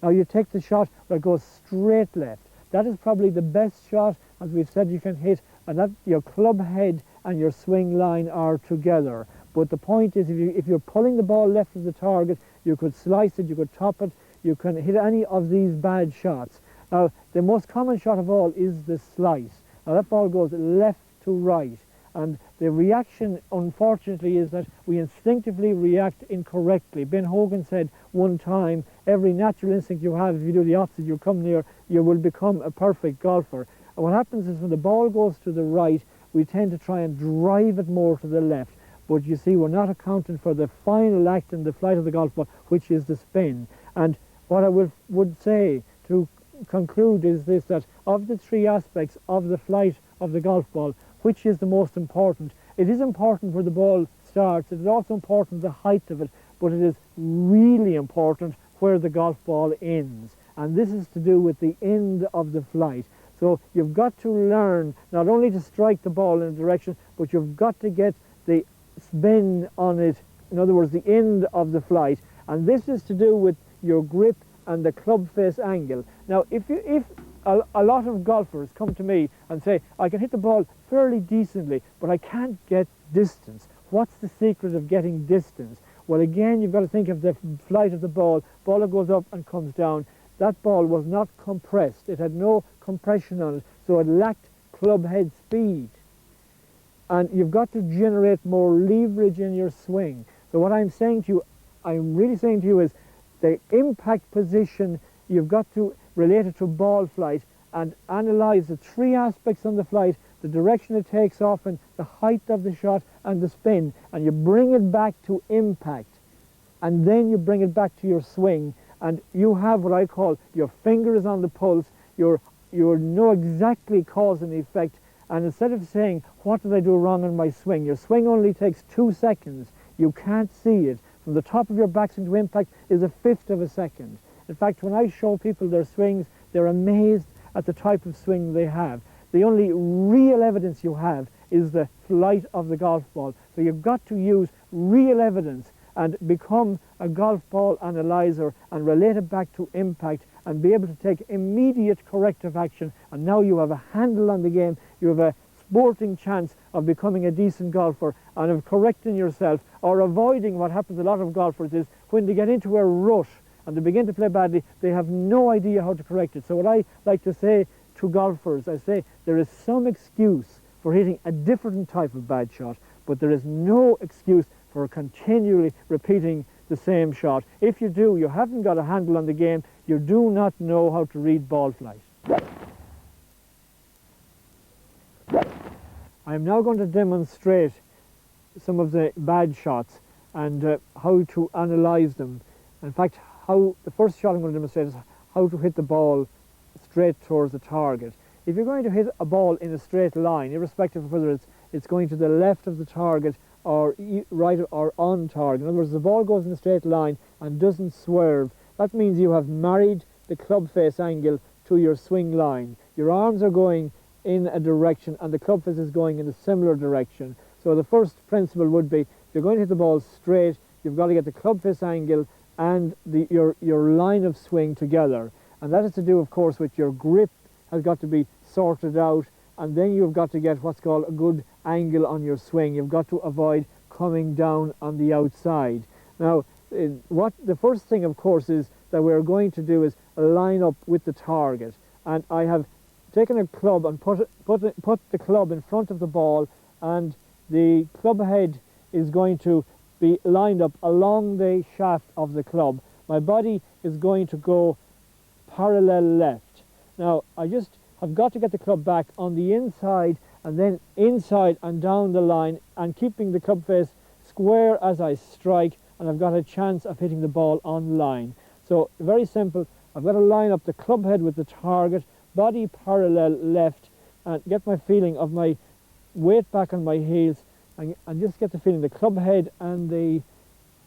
Now you take the shot that goes straight left. That is probably the best shot, as we've said, you can hit, and that your club head and your swing line are together. But the point is, if you're pulling the ball left of the target, you could slice it, you could top it, you can hit any of these bad shots. Now, the most common shot of all is the slice. Now that ball goes left to right, and the reaction, unfortunately, is that we instinctively react incorrectly. Ben Hogan said one time, every natural instinct you have, if you do the opposite, you come near, you will become a perfect golfer. And what happens is when the ball goes to the right, we tend to try and drive it more to the left. But you see, we're not accounting for the final act in the flight of the golf ball, which is the spin. And what I would say to conclude is this, that of the three aspects of the flight of the golf ball, which is the most important? It is important where the ball starts. It is also important the height of it, but it is really important where the golf ball ends. And this is to do with the end of the flight. So you've got to learn not only to strike the ball in a direction, but you've got to get the spin on it, in other words, the end of the flight. And this is to do with your grip and the club face angle. Now, if a lot of golfers come to me and say, I can hit the ball fairly decently, but I can't get distance. What's the secret of getting distance? Well, again, you've got to think of the flight of the ball. Ball that goes up and comes down. That ball was not compressed. It had no compression on it, so it lacked club head speed. And you've got to generate more leverage in your swing. So what I'm saying to you, I'm really saying to you is the impact position, you've got to relate it to ball flight and analyse the three aspects on the flight: the direction it takes off, and the height of the shot, and the spin, and you bring it back to impact, and then you bring it back to your swing, and you have what I call your fingers on the pulse. You know exactly cause and effect, and instead of saying, what did I do wrong in my swing? Your swing only takes 2 seconds. You can't see it. From the top of your backswing to impact is a fifth of a second. In fact, when I show people their swings, they're amazed at the type of swing they have. The only real evidence you have is the flight of the golf ball. So you've got to use real evidence and become a golf ball analyzer and relate it back to impact and be able to take immediate corrective action. And now you have a handle on the game. You have a sporting chance of becoming a decent golfer and of correcting yourself, or avoiding what happens to a lot of golfers is when they get into a rut and they begin to play badly, they have no idea how to correct it. So what I like to say to golfers, I say there is some excuse for hitting a different type of bad shot, but there is no excuse for continually repeating the same shot. If you do, you haven't got a handle on the game. You do not know how to read ball flight. I am now going to demonstrate some of the bad shots and how to analyse them. In fact, the first shot I'm going to demonstrate is how to hit the ball straight towards the target. If you're going to hit a ball in a straight line, irrespective of whether it's going to the left of the target or right or on target, in other words, the ball goes in a straight line and doesn't swerve, that means you have married the club face angle to your swing line. Your arms are going in a direction and the club face is going in a similar direction. So the first principle would be, if you're going to hit the ball straight, you've got to get the club face angle and your line of swing together. And that is to do, of course, with your grip has got to be sorted out, and then you've got to get what's called a good angle on your swing. You've got to avoid coming down on the outside. Now, what the first thing, of course, is that we're going to do is line up with the target. And I have taken a club and put the club in front of the ball, and the club head is going to be lined up along the shaft of the club. My body is going to go parallel left. Now, I just have got to get the club back on the inside and then inside and down the line, and keeping the club face square as I strike, and I've got a chance of hitting the ball on line. So very simple. I've got to line up the club head with the target, body parallel left, and get my feeling of my weight back on my heels, and just get the feeling the club head and the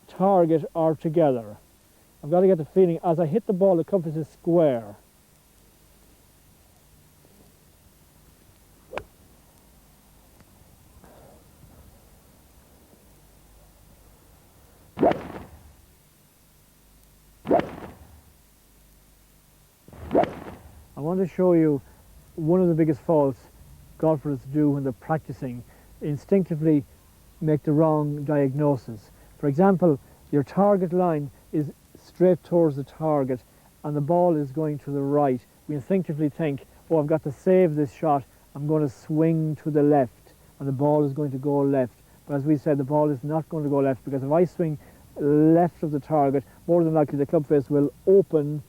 target are together. I've got to get the feeling as I hit the ball, the club face is square. I want to show you one of the biggest faults golfers do when they're practicing: instinctively make the wrong diagnosis. For example, your target line is straight towards the target and the ball is going to the right. We instinctively think, oh, I've got to save this shot, I'm going to swing to the left, and the ball is going to go left. But as we said, the ball is not going to go left, because if I swing left of the target, more than likely the club face will open,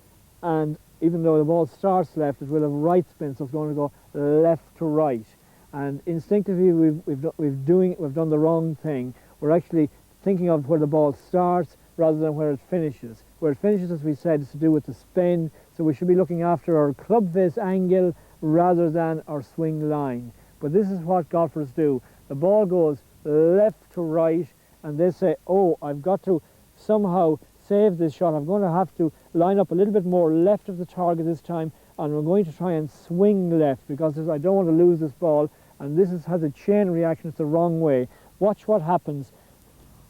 and even though the ball starts left, it will have right spin, so it's going to go left to right. And instinctively we've done the wrong thing. We're actually thinking of where the ball starts rather than where it finishes. Where it finishes, as we said, is to do with the spin, so we should be looking after our club face angle rather than our swing line. But this is what golfers do. The ball goes left to right, and they say, oh, I've got to somehow save this shot. I'm going to have to line up a little bit more left of the target this time, and I'm going to try and swing left because I don't want to lose this ball. And this has a chain reaction. It's the wrong way. Watch what happens.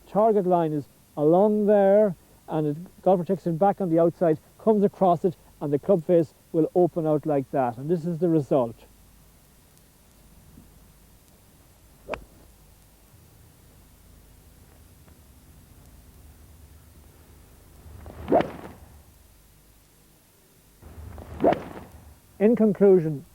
Target line is along there, and golfer takes it back on the outside. comes across it, and the club face will open out like that. And this is the result. In conclusion,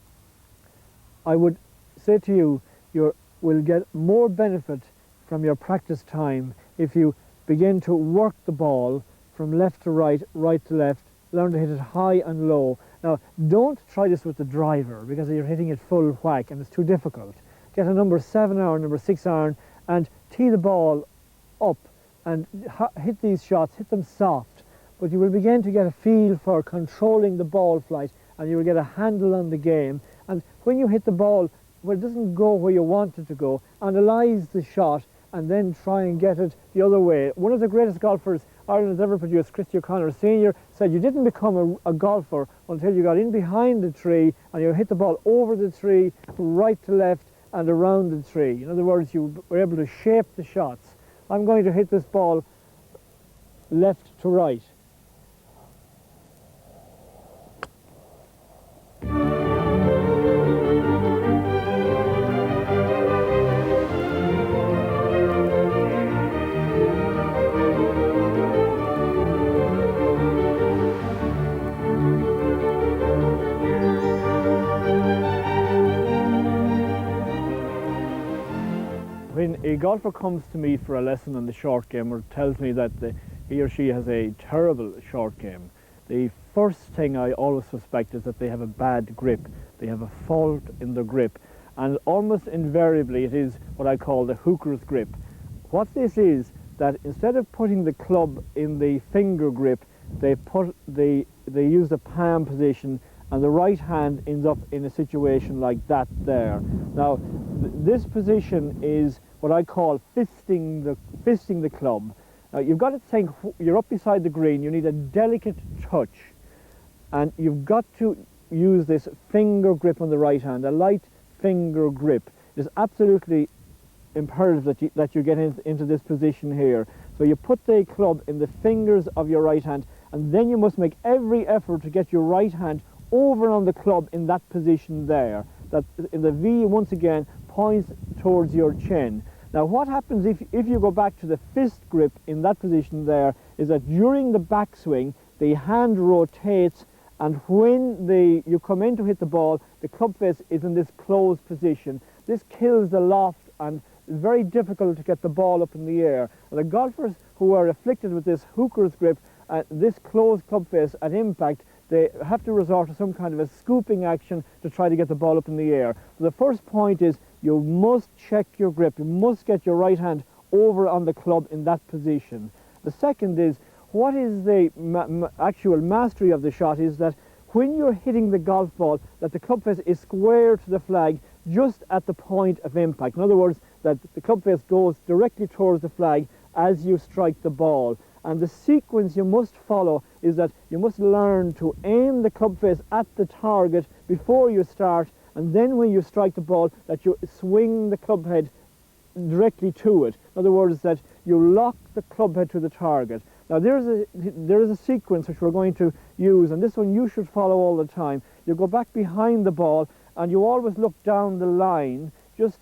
I would say to you, you will get more benefit from your practice time if you begin to work the ball from left to right, right to left, learn to hit it high and low. Now, don't try this with the driver because you're hitting it full whack and it's too difficult. Get a number 7 iron, number 6 iron, and tee the ball up and hit these shots, hit them soft. But you will begin to get a feel for controlling the ball flight, and you will get a handle on the game. And when you hit the ball where it doesn't go where you want it to go, analyse the shot and then try and get it the other way. One of the greatest golfers Ireland has ever produced, Christy O'Connor Sr., said you didn't become a golfer until you got in behind the tree and you hit the ball over the tree, right to left and around the tree. In other words, you were able to shape the shots. I'm going to hit this ball left to right. When a golfer comes to me for a lesson on the short game or tells me that he or she has a terrible short game, the first thing I always suspect is that they have a bad grip. They have a fault in the grip, and almost invariably it is what I call the hooker's grip. What this is, that instead of putting the club in the finger grip, they use the palm position, and the right hand ends up in a situation like that there. Now, this position is what I call fisting the club. Now, you've got to think, you're up beside the green, you need a delicate touch, and you've got to use this finger grip on the right hand, a light finger grip. It is absolutely imperative that you get into this position here. So you put the club in the fingers of your right hand, and then you must make every effort to get your right hand over on the club in that position there. That in the V, once again, points towards your chin. Now, what happens if you go back to the fist grip in that position there is that during the backswing, the hand rotates, and when you come in to hit the ball, the club face is in this closed position. This kills the loft, and it's very difficult to get the ball up in the air. And the golfers who are afflicted with this hooker's grip, this closed club face at impact, they have to resort to some kind of a scooping action to try to get the ball up in the air. So the first point is you must check your grip. You must get your right hand over on the club in that position. The second is, what is the actual mastery of the shot is that when you're hitting the golf ball, that the club face is square to the flag just at the point of impact. In other words, that the club face goes directly towards the flag as you strike the ball. And the sequence you must follow is that you must learn to aim the club face at the target before you start, and then when you strike the ball, that you swing the club head directly to it. In other words, that you lock the club head to the target. Now, there is a sequence which we're going to use, and this one you should follow all the time. You go back behind the ball, and you always look down the line, just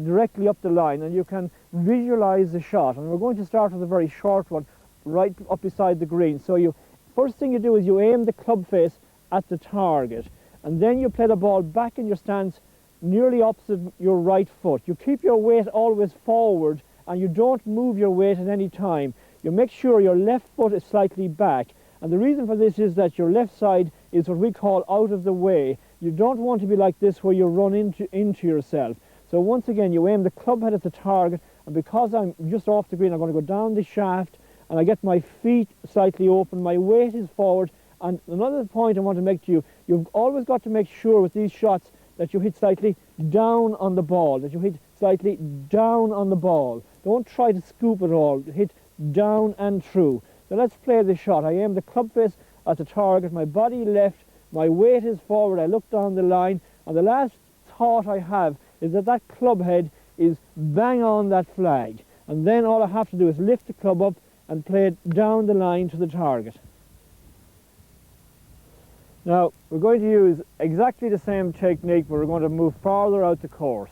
directly up the line, and you can visualize the shot. And we're going to start with a very short one, right up beside the green. So first thing you do is you aim the club face at the target, and then you play the ball back in your stance nearly opposite your right foot. You keep your weight always forward, and you don't move your weight at any time. You make sure your left foot is slightly back, and the reason for this is that your left side is what we call out of the way. You don't want to be like this where you run into yourself. So once again, you aim the club head at the target, and because I'm just off the green, I'm going to go down the shaft, and I get my feet slightly open, my weight is forward. And another point I want to make to you, you've always got to make sure with these shots that you hit slightly down on the ball, that you hit slightly down on the ball. Don't try to scoop it all, hit down and through. So let's play the shot. I aim the club face at the target, my body left, my weight is forward, I look down the line, and the last thought I have is that that club head is bang on that flag. And then all I have to do is lift the club up and play it down the line to the target. Now, we're going to use exactly the same technique, but we're going to move farther out the course.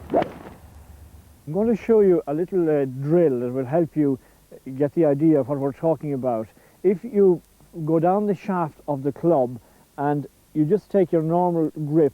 I'm going to show you a little drill that will help you get the idea of what we're talking about. If you go down the shaft of the club and you just take your normal grip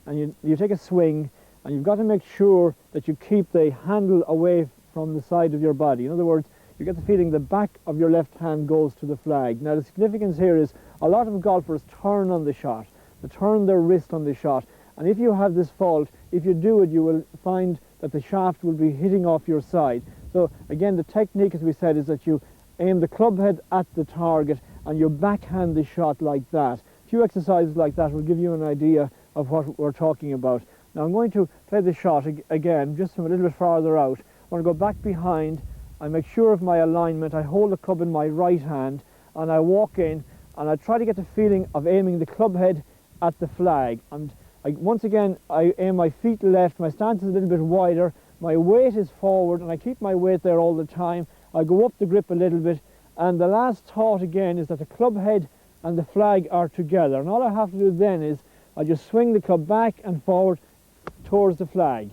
and you take a swing, and you've got to make sure that you keep the handle away from the side of your body. In other words, you get the feeling the back of your left hand goes to the flag. Now the significance here is a lot of golfers turn on the shot, they turn their wrist on the shot, and if you have this fault, if you do it, you will find that the shaft will be hitting off your side. So again, the technique, as we said, is that you aim the club head at the target and you backhand the shot like that. A few exercises like that will give you an idea of what we're talking about. Now I'm going to play the shot again, just from a little bit farther out. I want to go back behind, I make sure of my alignment, I hold the club in my right hand, and I walk in, and I try to get the feeling of aiming the club head at the flag. And once again, I aim my feet left, my stance is a little bit wider, my weight is forward, and I keep my weight there all the time. I go up the grip a little bit, and the last thought again is that the club head and the flag are together. And all I have to do then is I just swing the club back and forward towards the flag.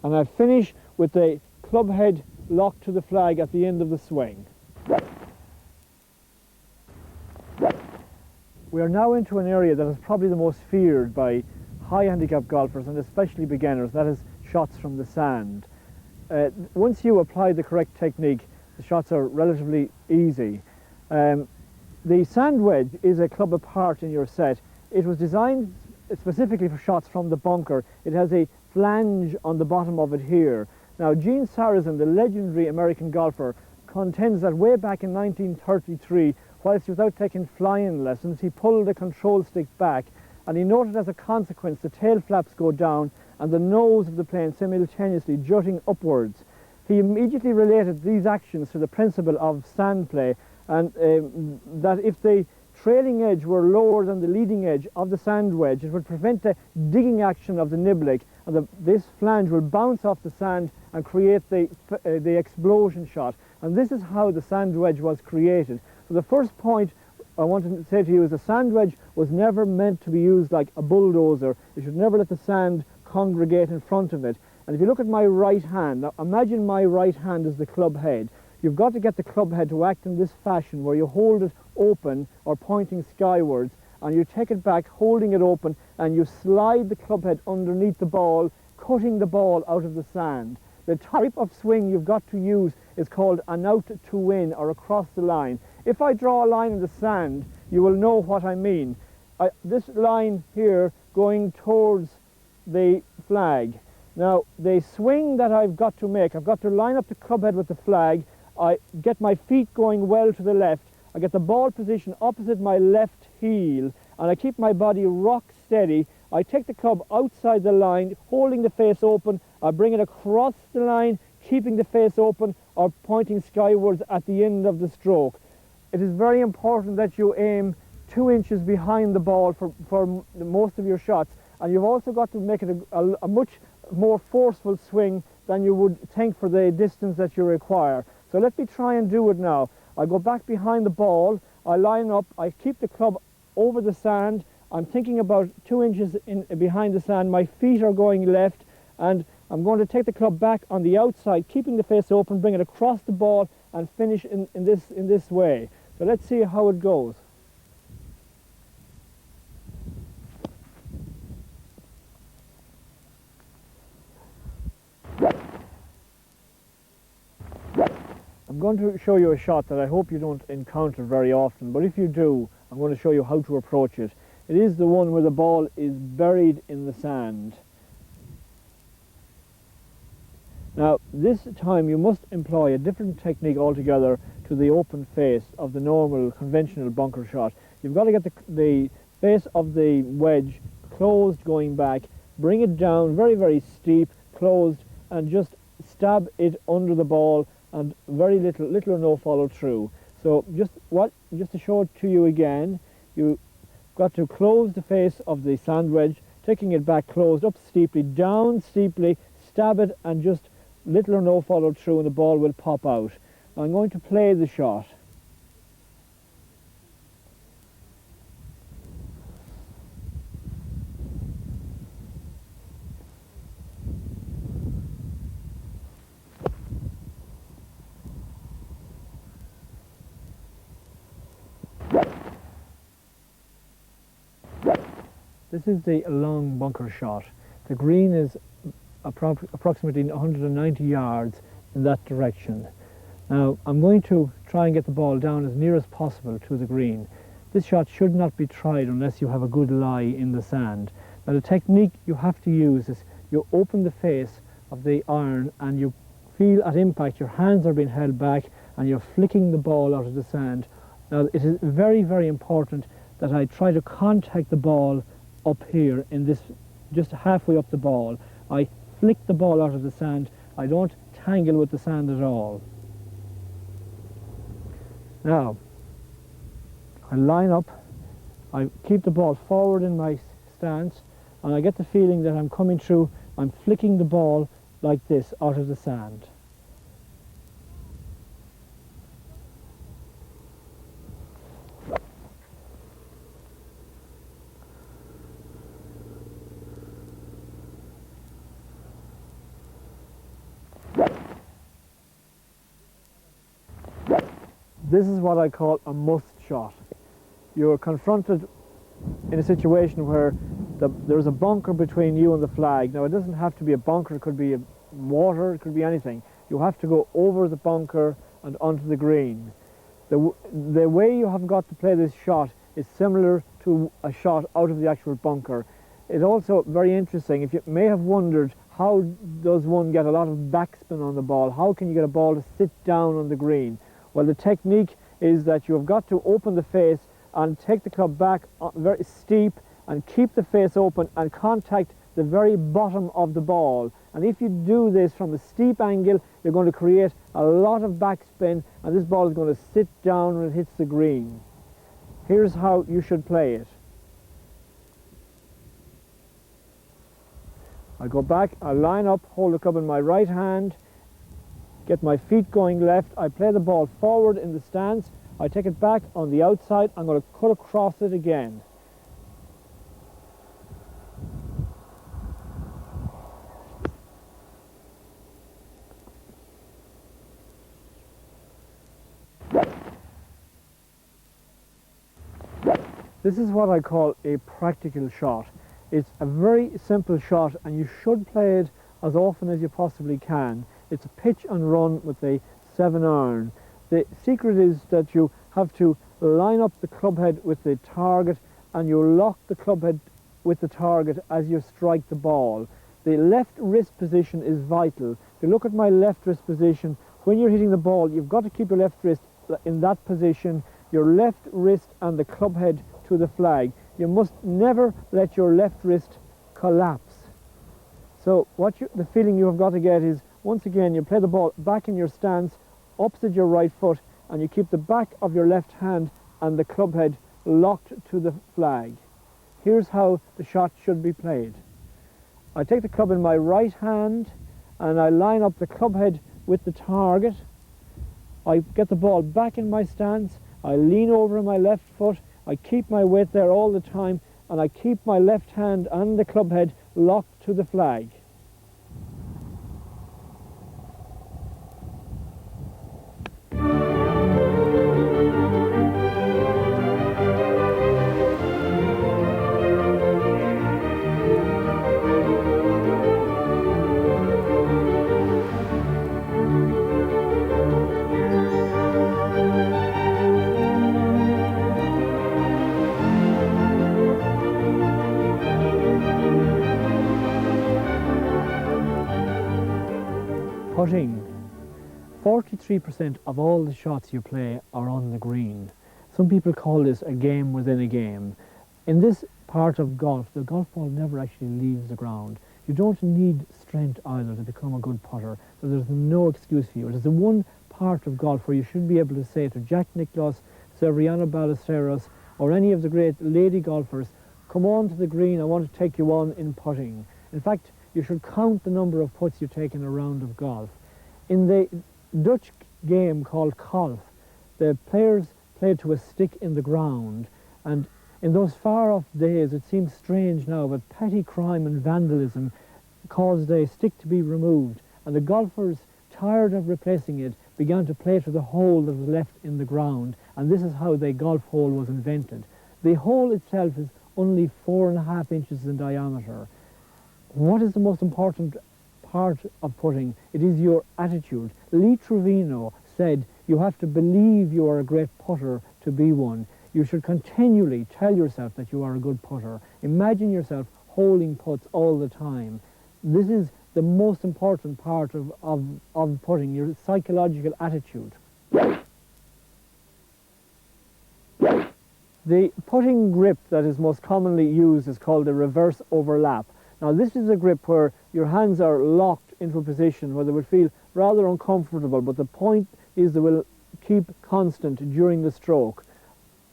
And I finish with the club head locked to the flag at the end of the swing. We are now into an area that is probably the most feared by high handicap golfers and especially beginners, that is shots from the sand. Once you apply the correct technique, the shots are relatively easy. The sand wedge is a club apart in your set. It was designed specifically for shots from the bunker. It has a flange on the bottom of it here. Now, Gene Sarazen, the legendary American golfer, contends that way back in 1933, whilst without taking flying lessons, he pulled the control stick back, and he noted as a consequence the tail flaps go down and the nose of the plane simultaneously jutting upwards. He immediately related these actions to the principle of sand play, and that if the trailing edge were lower than the leading edge of the sand wedge, it would prevent the digging action of the niblick, and this flange will bounce off the sand and create the explosion shot. And this is how the sand wedge was created. So the first point I want to say to you is the sand wedge was never meant to be used like a bulldozer. You should never let the sand congregate in front of it. And if you look at my right hand, now imagine my right hand is the club head. You've got to get the club head to act in this fashion where you hold it open or pointing skywards, and you take it back holding it open, and you slide the club head underneath the ball, cutting the ball out of the sand. The type of swing you've got to use is called an out to win or across the line. If I draw a line in the sand, you will know what I mean. This line here going towards the flag. Now, the swing that I've got to make, I've got to line up the club head with the flag. I get my feet going well to the left. I get the ball position opposite my left heel, and I keep my body rock steady. I take the club outside the line, holding the face open. I bring it across the line, keeping the face open or pointing skywards at the end of the stroke. It is very important that you aim 2 inches behind the ball for most of your shots, and you've also got to make it a much more forceful swing than you would think for the distance that you require. So let me try and do it now. I go back behind the ball, I line up, I keep the club over the sand, I'm thinking about 2 inches behind the sand, my feet are going left, and I'm going to take the club back on the outside, keeping the face open, bring it across the ball and finish in this way. So let's see how it goes. I'm going to show you a shot that I hope you don't encounter very often, but if you do, I'm going to show you how to approach it. It is the one where the ball is buried in the sand. Now, this time you must employ a different technique altogether to the open face of the normal conventional bunker shot. You've got to get the face of the wedge closed going back, bring it down very, very steep, closed, and just stab it under the ball, and very little or no follow through. So just to show it to you again, you've got to close the face of the sand wedge, taking it back closed, up steeply, down steeply, stab it and just little or no follow through and the ball will pop out. I'm going to play the shot. This is the long bunker shot. The green is approximately 190 yards in that direction. Now I'm going to try and get the ball down as near as possible to the green. This shot should not be tried unless you have a good lie in the sand. Now the technique you have to use is you open the face of the iron and you feel at impact your hands are being held back and you're flicking the ball out of the sand. Now it is very, very important that I try to contact the ball up here in this, just halfway up the ball. I flick the ball out of the sand. I don't tangle with the sand at all. Now, I line up, I keep the ball forward in my stance, and I get the feeling that I'm coming through, I'm flicking the ball like this out of the sand. This is what I call a must shot. You're confronted in a situation where there's a bunker between you and the flag. Now it doesn't have to be a bunker, it could be water, it could be anything. You have to go over the bunker and onto the green. The way you have got to play this shot is similar to a shot out of the actual bunker. It's also very interesting. If you may have wondered, how does one get a lot of backspin on the ball? How can you get a ball to sit down on the green? Well, the technique is that you have got to open the face and take the club back very steep and keep the face open and contact the very bottom of the ball. And if you do this from a steep angle, you're going to create a lot of backspin and this ball is going to sit down when it hits the green. Here's how you should play it. I go back, I line up, hold the club in my right hand, get my feet going left, I play the ball forward in the stance, I take it back on the outside, I'm going to cut across it again. This is what I call a practical shot. It's a very simple shot and you should play it as often as you possibly can. It's a pitch and run with a 7-iron. The secret is that you have to line up the club head with the target and you lock the club head with the target as you strike the ball. The left wrist position is vital. If you look at my left wrist position, when you're hitting the ball, you've got to keep your left wrist in that position, your left wrist and the club head to the flag. You must never let your left wrist collapse. So the feeling you have got to get is, once again, you play the ball back in your stance, opposite your right foot, and you keep the back of your left hand and the club head locked to the flag. Here's how the shot should be played. I take the club in my right hand and I line up the club head with the target. I get the ball back in my stance, I lean over my left foot, I keep my weight there all the time, and I keep my left hand and the club head locked to the flag. Putting. 43% of all the shots you play are on the green. Some people call this a game within a game. In this part of golf, the golf ball never actually leaves the ground. You don't need strength either to become a good putter, so there's no excuse for you. It is the one part of golf where you should be able to say to Jack Nicklaus, Severiano Ballesteros, or any of the great lady golfers, come on to the green, I want to take you on in putting. In fact, you should count the number of putts you take in a round of golf. In the Dutch game called golf, the players played to a stick in the ground, and in those far-off days, it seems strange now, but petty crime and vandalism caused a stick to be removed, and the golfers, tired of replacing it, began to play to the hole that was left in the ground, and this is how the golf hole was invented. The hole itself is only 4.5 inches in diameter. What is the most important part of putting? It is your attitude. Lee Trevino said, you have to believe you are a great putter to be one. You should continually tell yourself that you are a good putter. Imagine yourself holding putts all the time. This is the most important part of putting, your psychological attitude. The putting grip that is most commonly used is called the reverse overlap. Now this is a grip where your hands are locked into a position where they will feel rather uncomfortable, but the point is they will keep constant during the stroke.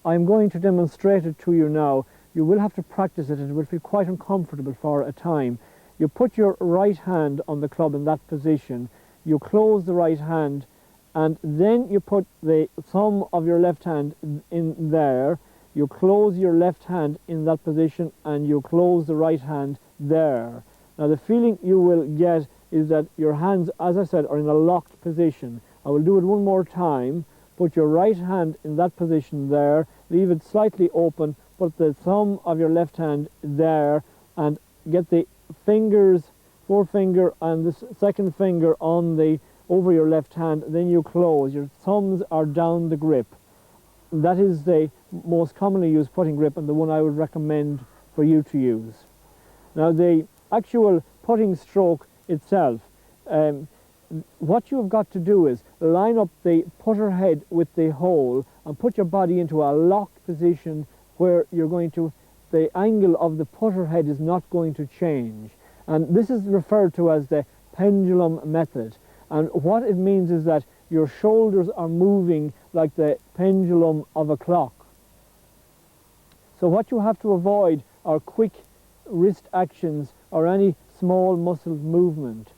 I'm going to demonstrate it to you now. You will have to practice it and it will feel quite uncomfortable for a time. You put your right hand on the club in that position, you close the right hand, and then you put the thumb of your left hand in there, you close your left hand in that position, and you close the right hand there. Now the feeling you will get is that your hands, as I said, are in a locked position. I will do it one more time. Put your right hand in that position there, leave it slightly open, put the thumb of your left hand there, and get the fingers, forefinger and the second finger on over your left hand, then you close. Your thumbs are down the grip. That is the most commonly used putting grip and the one I would recommend for you to use. Now the actual putting stroke itself, what you've got to do is line up the putter head with the hole and put your body into a locked position where you're going to, the angle of the putter head is not going to change. And this is referred to as the pendulum method. And what it means is that your shoulders are moving like the pendulum of a clock. So what you have to avoid are quick wrist actions or any small muscle movement.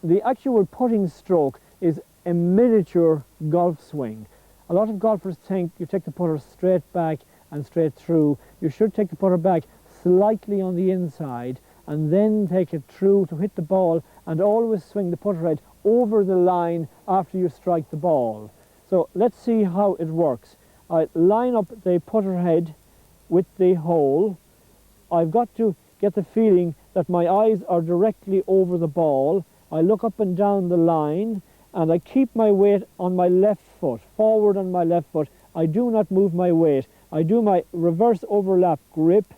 The actual putting stroke is a miniature golf swing. A lot of golfers think you take the putter straight back and straight through. You should take the putter back slightly on the inside and then take it through to hit the ball, and always swing the putter head over the line after you strike the ball. So let's see how it works. I line up the putter head with the hole. I've got to get the feeling that my eyes are directly over the ball. I look up and down the line and I keep my weight on my left foot, forward on my left foot. I do not move my weight. I do my reverse overlap grip,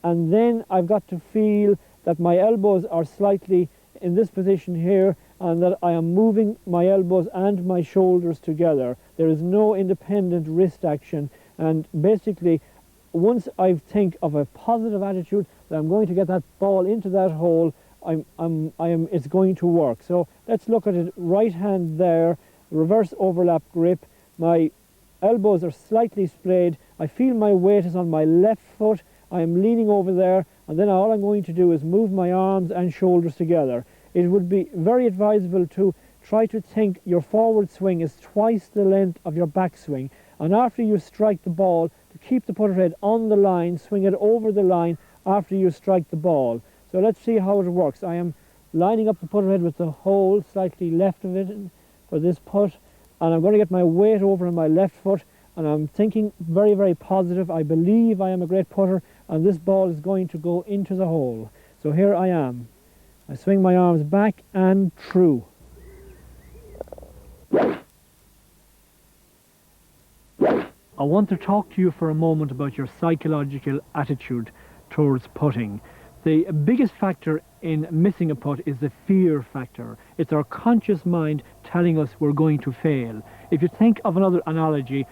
and then I've got to feel that my elbows are slightly in this position here and that I am moving my elbows and my shoulders together. There is no independent wrist action, and basically once I think of a positive attitude that I'm going to get that ball into that hole, it's going to work. So let's look at it. Right hand there, reverse overlap grip. My elbows are slightly splayed. I feel my weight is on my left foot. I am leaning over there, and then all I'm going to do is move my arms and shoulders together. It would be very advisable to try to think your forward swing is twice the length of your backswing, and after you strike the ball, to keep the putter head on the line, swing it over the line after you strike the ball. So let's see how it works. I am lining up the putter head with the hole slightly left of it for this putt, and I'm going to get my weight over on my left foot, and I'm thinking very, very positive. I believe I am a great putter and this ball is going to go into the hole. So here I am. I swing my arms back and through. I want to talk to you for a moment about your psychological attitude towards putting. The biggest factor in missing a putt is the fear factor. It's our conscious mind telling us we're going to fail. If you think of another analogy,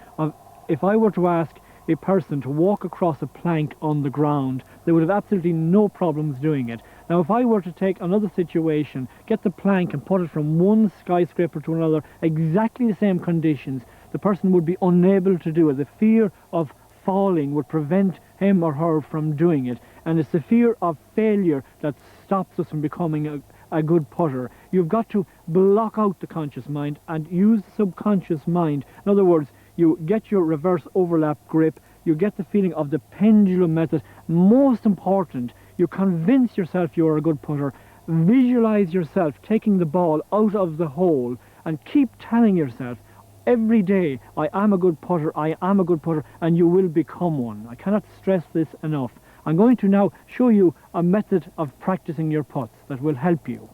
if I were to ask a person to walk across a plank on the ground, they would have absolutely no problems doing it. Now if I were to take another situation, get the plank and put it from one skyscraper to another, exactly the same conditions, the person would be unable to do it. The fear of falling would prevent him or her from doing it. and it's the fear of failure that stops us from becoming a good putter. You've got to block out the conscious mind and use the subconscious mind. In other words, you get your reverse overlap grip, you get the feeling of the pendulum method. Most important, you convince yourself you're a good putter. Visualize yourself taking the ball out of the hole and keep telling yourself every day, I am a good putter, I am a good putter, and you will become one. I cannot stress this enough. I'm going to now show you a method of practicing your putts that will help you.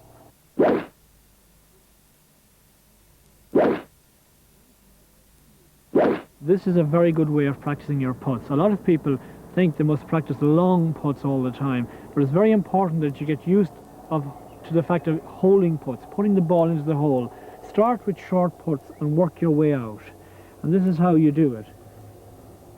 This is a very good way of practicing your putts. A lot of people think they must practice long putts all the time, but it's very important that you get used to the fact of holding putts, putting the ball into the hole. Start with short putts and work your way out. And this is how you do it.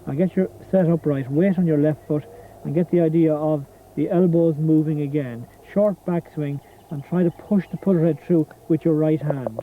Now get your set upright, weight on your left foot, and get the idea of the elbows moving again. Short backswing, and try to push the putter head through with your right hand.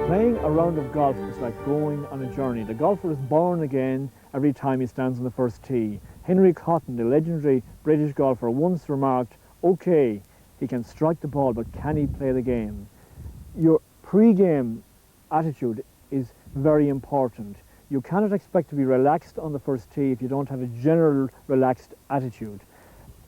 Playing a round of golf is like going on a journey. The golfer is born again every time he stands on the first tee. Henry Cotton, the legendary British golfer, once remarked, "Okay, he can strike the ball, but can he play the game?" Your pre-game attitude is very important. You cannot expect to be relaxed on the first tee if you don't have a general relaxed attitude.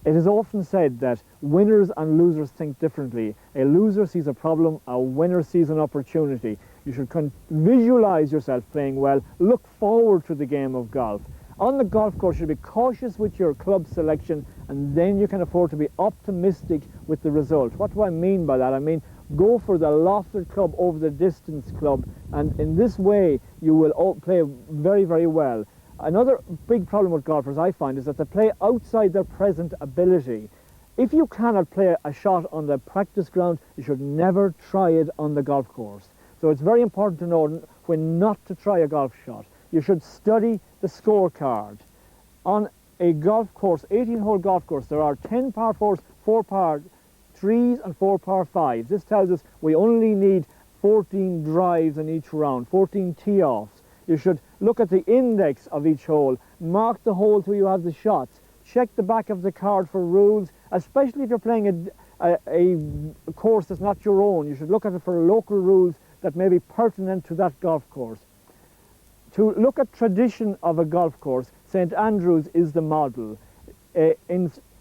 It is often said that winners and losers think differently. A loser sees a problem, a winner sees an opportunity. You should visualize yourself playing well, look forward to the game of golf. On the golf course, you should be cautious with your club selection, and then you can afford to be optimistic with the result. What do I mean by that? I mean, go for the lofted club over the distance club, and in this way, you will play very, very well. Another big problem with golfers, I find, is that they play outside their present ability. If you cannot play a shot on the practice ground, you should never try it on the golf course. So it's very important to know when not to try a golf shot. You should study the scorecard. On a golf course, 18-hole golf course, there are 10 par 4s, 4 par 3s and 4 par 5s. This tells us we only need 14 drives in each round, 14 tee-offs. You should look at the index of each hole, mark the holes where you have the shots, check the back of the card for rules, especially if you're playing a course that's not your own. You should look at it for local rules that may be pertinent to that golf course. To look at tradition of a golf course, St Andrews is the model.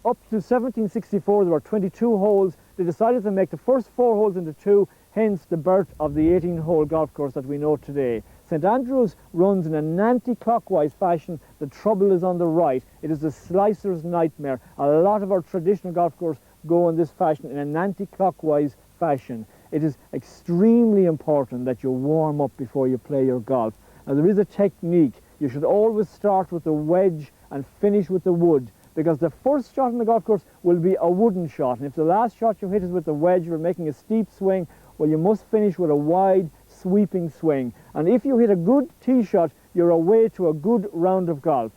Up to 1764 there were 22 holes. They decided to make the first 4 holes into 2, hence the birth of the 18-hole golf course that we know today. St Andrews runs in an anti-clockwise fashion. The trouble is on the right. It is the slicer's nightmare. A lot of our traditional golf courses go in this fashion, in an anti-clockwise fashion. It is extremely important that you warm up before you play your golf. Now there is a technique. You should always start with the wedge and finish with the wood, because the first shot on the golf course will be a wooden shot, and if the last shot you hit is with the wedge, you're making a steep swing, well, you must finish with a wide sweeping swing. And if you hit a good tee shot, you're away to a good round of golf.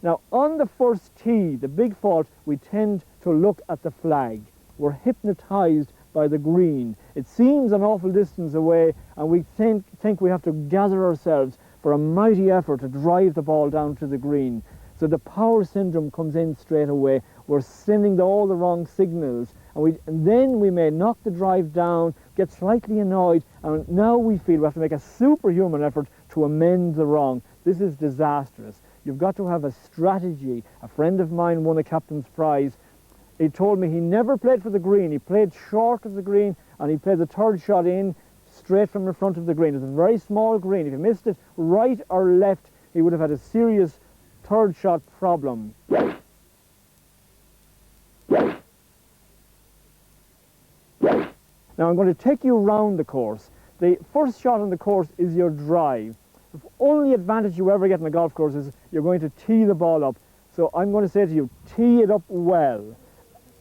Now on the first tee, the big fault, we tend to look at the flag. We're hypnotized by the green. It seems an awful distance away, and we think we have to gather ourselves for a mighty effort to drive the ball down to the green. So the power syndrome comes in straight away. We're sending all the wrong signals, and then we may knock the drive down, get slightly annoyed, and now we feel we have to make a superhuman effort to amend the wrong. This is disastrous. You've got to have a strategy. A friend of mine won a captain's prize. He told me he never played for the green. He played short of the green, and he played the third shot in straight from the front of the green. It's a very small green. If he missed it right or left, he would have had a serious third shot problem. Now I'm going to take you around the course. The first shot on the course is your drive. The only advantage you ever get in a golf course is you're going to tee the ball up So I'm going to say to you, tee it up well.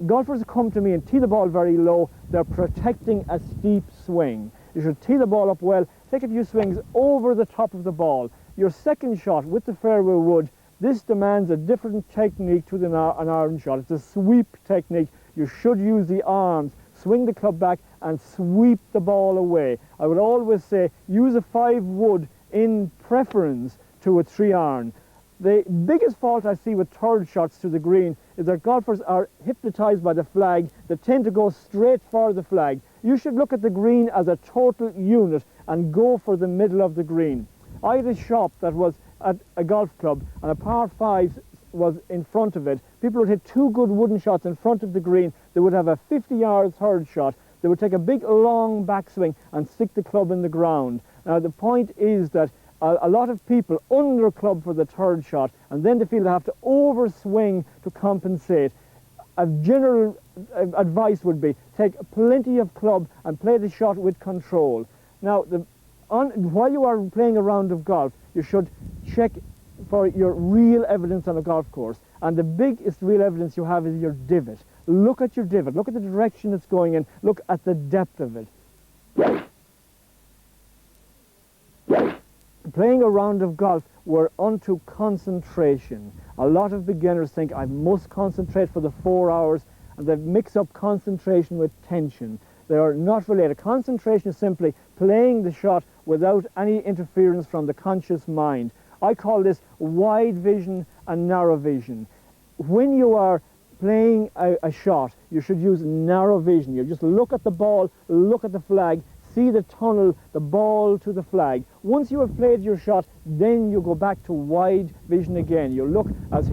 Golfers come to me and tee the ball very low. They're protecting a steep swing. You should tee the ball up well, take a few swings over the top of the ball. Your second shot with the fairway wood, this demands a different technique to an iron shot. It's a sweep technique. You should use the arms, swing the club back and sweep the ball away. I would always say use a 5 wood in preference to a 3 iron. The biggest fault I see with third shots to the green is that golfers are hypnotized by the flag. They tend to go straight for the flag. You should look at the green as a total unit and go for the middle of the green. I had a shop that was at a golf club and a par 5 was in front of it. People would hit 2 good wooden shots in front of the green. They would have a 50-yard third shot. They would take a big long backswing and stick the club in the ground. Now the point is that a lot of people under club for the third shot and then they feel they have to overswing to compensate. A general advice would be take plenty of club and play the shot with control. Now while you are playing a round of golf, you should check for your real evidence on a golf course, and the biggest real evidence you have is your divot. Look at your divot, look at the direction it's going in, look at the depth of it. Playing a round of golf, we're onto concentration. A lot of beginners think I must concentrate for the 4 hours, and they mix up concentration with tension. They are not related. Concentration is simply playing the shot without any interference from the conscious mind. I call this wide vision and narrow vision. When you are playing a shot, you should use narrow vision. You just look at the ball, look at the flag, see the tunnel, the ball to the flag. Once you have played your shot, then you go back to wide vision again. You look, as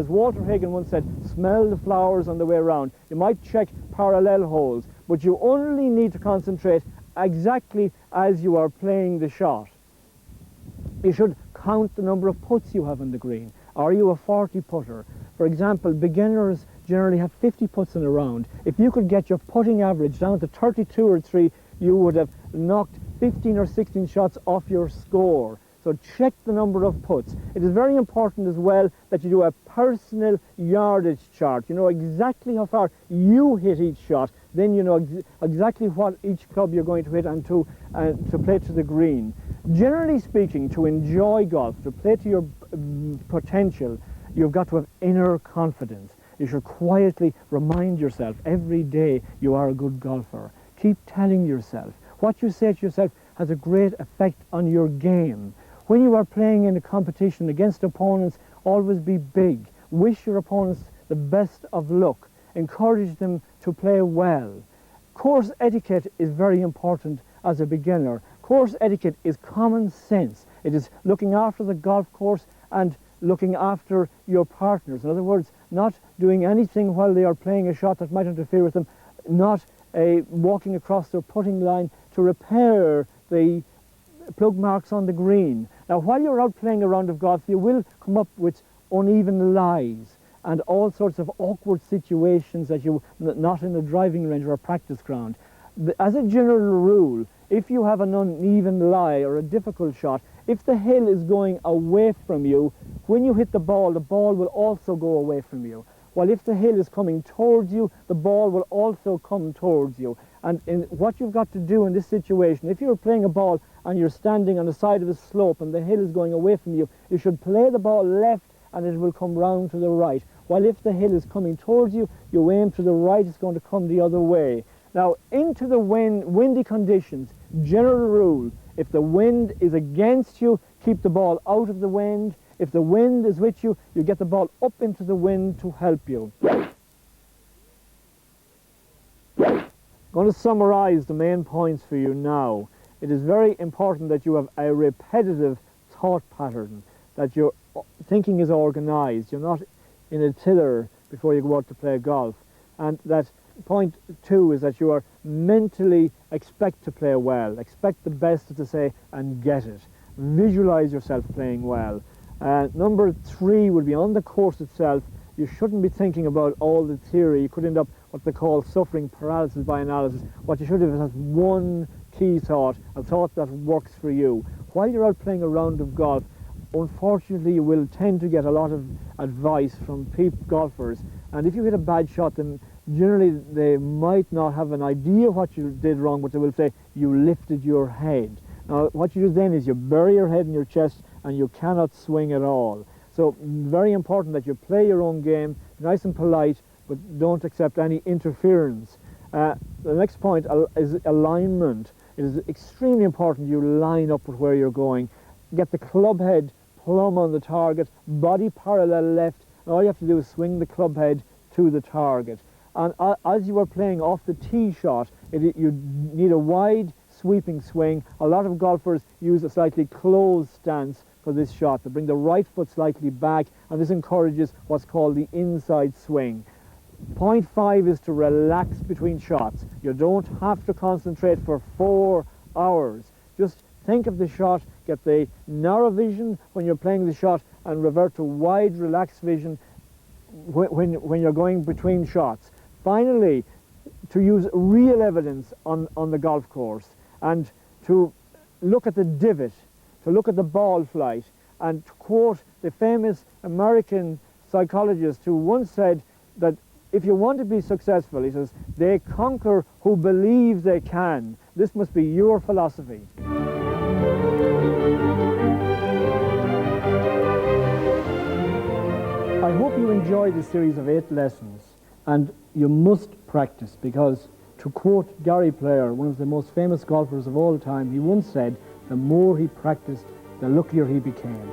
Walter Hagen once said, smell the flowers on the way around. You might check parallel holes, but you only need to concentrate exactly as you are playing the shot. You should count the number of putts you have on the green. Are you a 40 putter? For example, beginners generally have 50 putts in a round. If you could get your putting average down to 32 or 3, you would have knocked 15 or 16 shots off your score. So check the number of putts. It is very important as well that you do a personal yardage chart. You know exactly how far you hit each shot. Then you know exactly what each club you're going to hit and to play to the green. Generally speaking, to enjoy golf, to play to your potential, you've got to have inner confidence. You should quietly remind yourself every day you are a good golfer. Keep telling yourself. What you say to yourself has a great effect on your game. When you are playing in a competition against opponents, always be big. Wish your opponents the best of luck. Encourage them to play well. Course etiquette is very important as a beginner. Course etiquette is common sense. It is looking after the golf course and looking after your partners. In other words, not doing anything while they are playing a shot that might interfere with them, not walking across their putting line to repair the plug marks on the green. Now, while you're out playing a round of golf, you will come up with uneven lies and all sorts of awkward situations that you not in a driving range or a practice ground. As a general rule, if you have an uneven lie or a difficult shot, if the hill is going away from you, when you hit the ball will also go away from you. While if the hill is coming towards you, the ball will also come towards you. And what you've got to do in this situation, if you're playing a ball and you're standing on the side of a slope and the hill is going away from you, you should play the ball left and it will come round to the right. While if the hill is coming towards you, you aim to the right, it's going to come the other way. Now, into the windy conditions, general rule, if the wind is against you, keep the ball out of the wind. If the wind is with you, you get the ball up into the wind to help you. I'm going to summarize the main points for you now. It is very important that you have a repetitive thought pattern, that your thinking is organized, you're not in a tiller before you go out to play golf, and that point 2 is that you are mentally expect to play well, expect the best to say and get it. Visualize yourself playing well. Number 3 would be on the course itself. You shouldn't be thinking about all the theory. You could end up what they call suffering paralysis by analysis. What you should have is one key thought, a thought that works for you. While you're out playing a round of golf, unfortunately you will tend to get a lot of advice from golfers, and if you hit a bad shot, then generally they might not have an idea what you did wrong, but they will say you lifted your head. Now what you do then is you bury your head in your chest and you cannot swing at all. So very important that you play your own game, nice and polite, but don't accept any interference. The next point is alignment. It is extremely important you line up with where you're going. Get the club head plumb on the target, body parallel left, and all you have to do is swing the club head to the target. And as you are playing off the tee shot, you need a wide sweeping swing. A lot of golfers use a slightly closed stance for this shot. They bring the right foot slightly back, and this encourages what's called the inside swing. Point 5 is to relax between shots. You don't have to concentrate for 4 hours. Just think of the shot, get the narrow vision when you're playing the shot, and revert to wide, relaxed vision when you're going between shots. Finally, to use real evidence on the golf course, and to look at the divot, to look at the ball flight, and to quote the famous American psychologist who once said that if you want to be successful, he says, they conquer who believe they can. This must be your philosophy. I hope you enjoyed this series of 8 lessons, and you must practice, because to quote Gary Player, one of the most famous golfers of all time, he once said, the more he practiced, the luckier he became.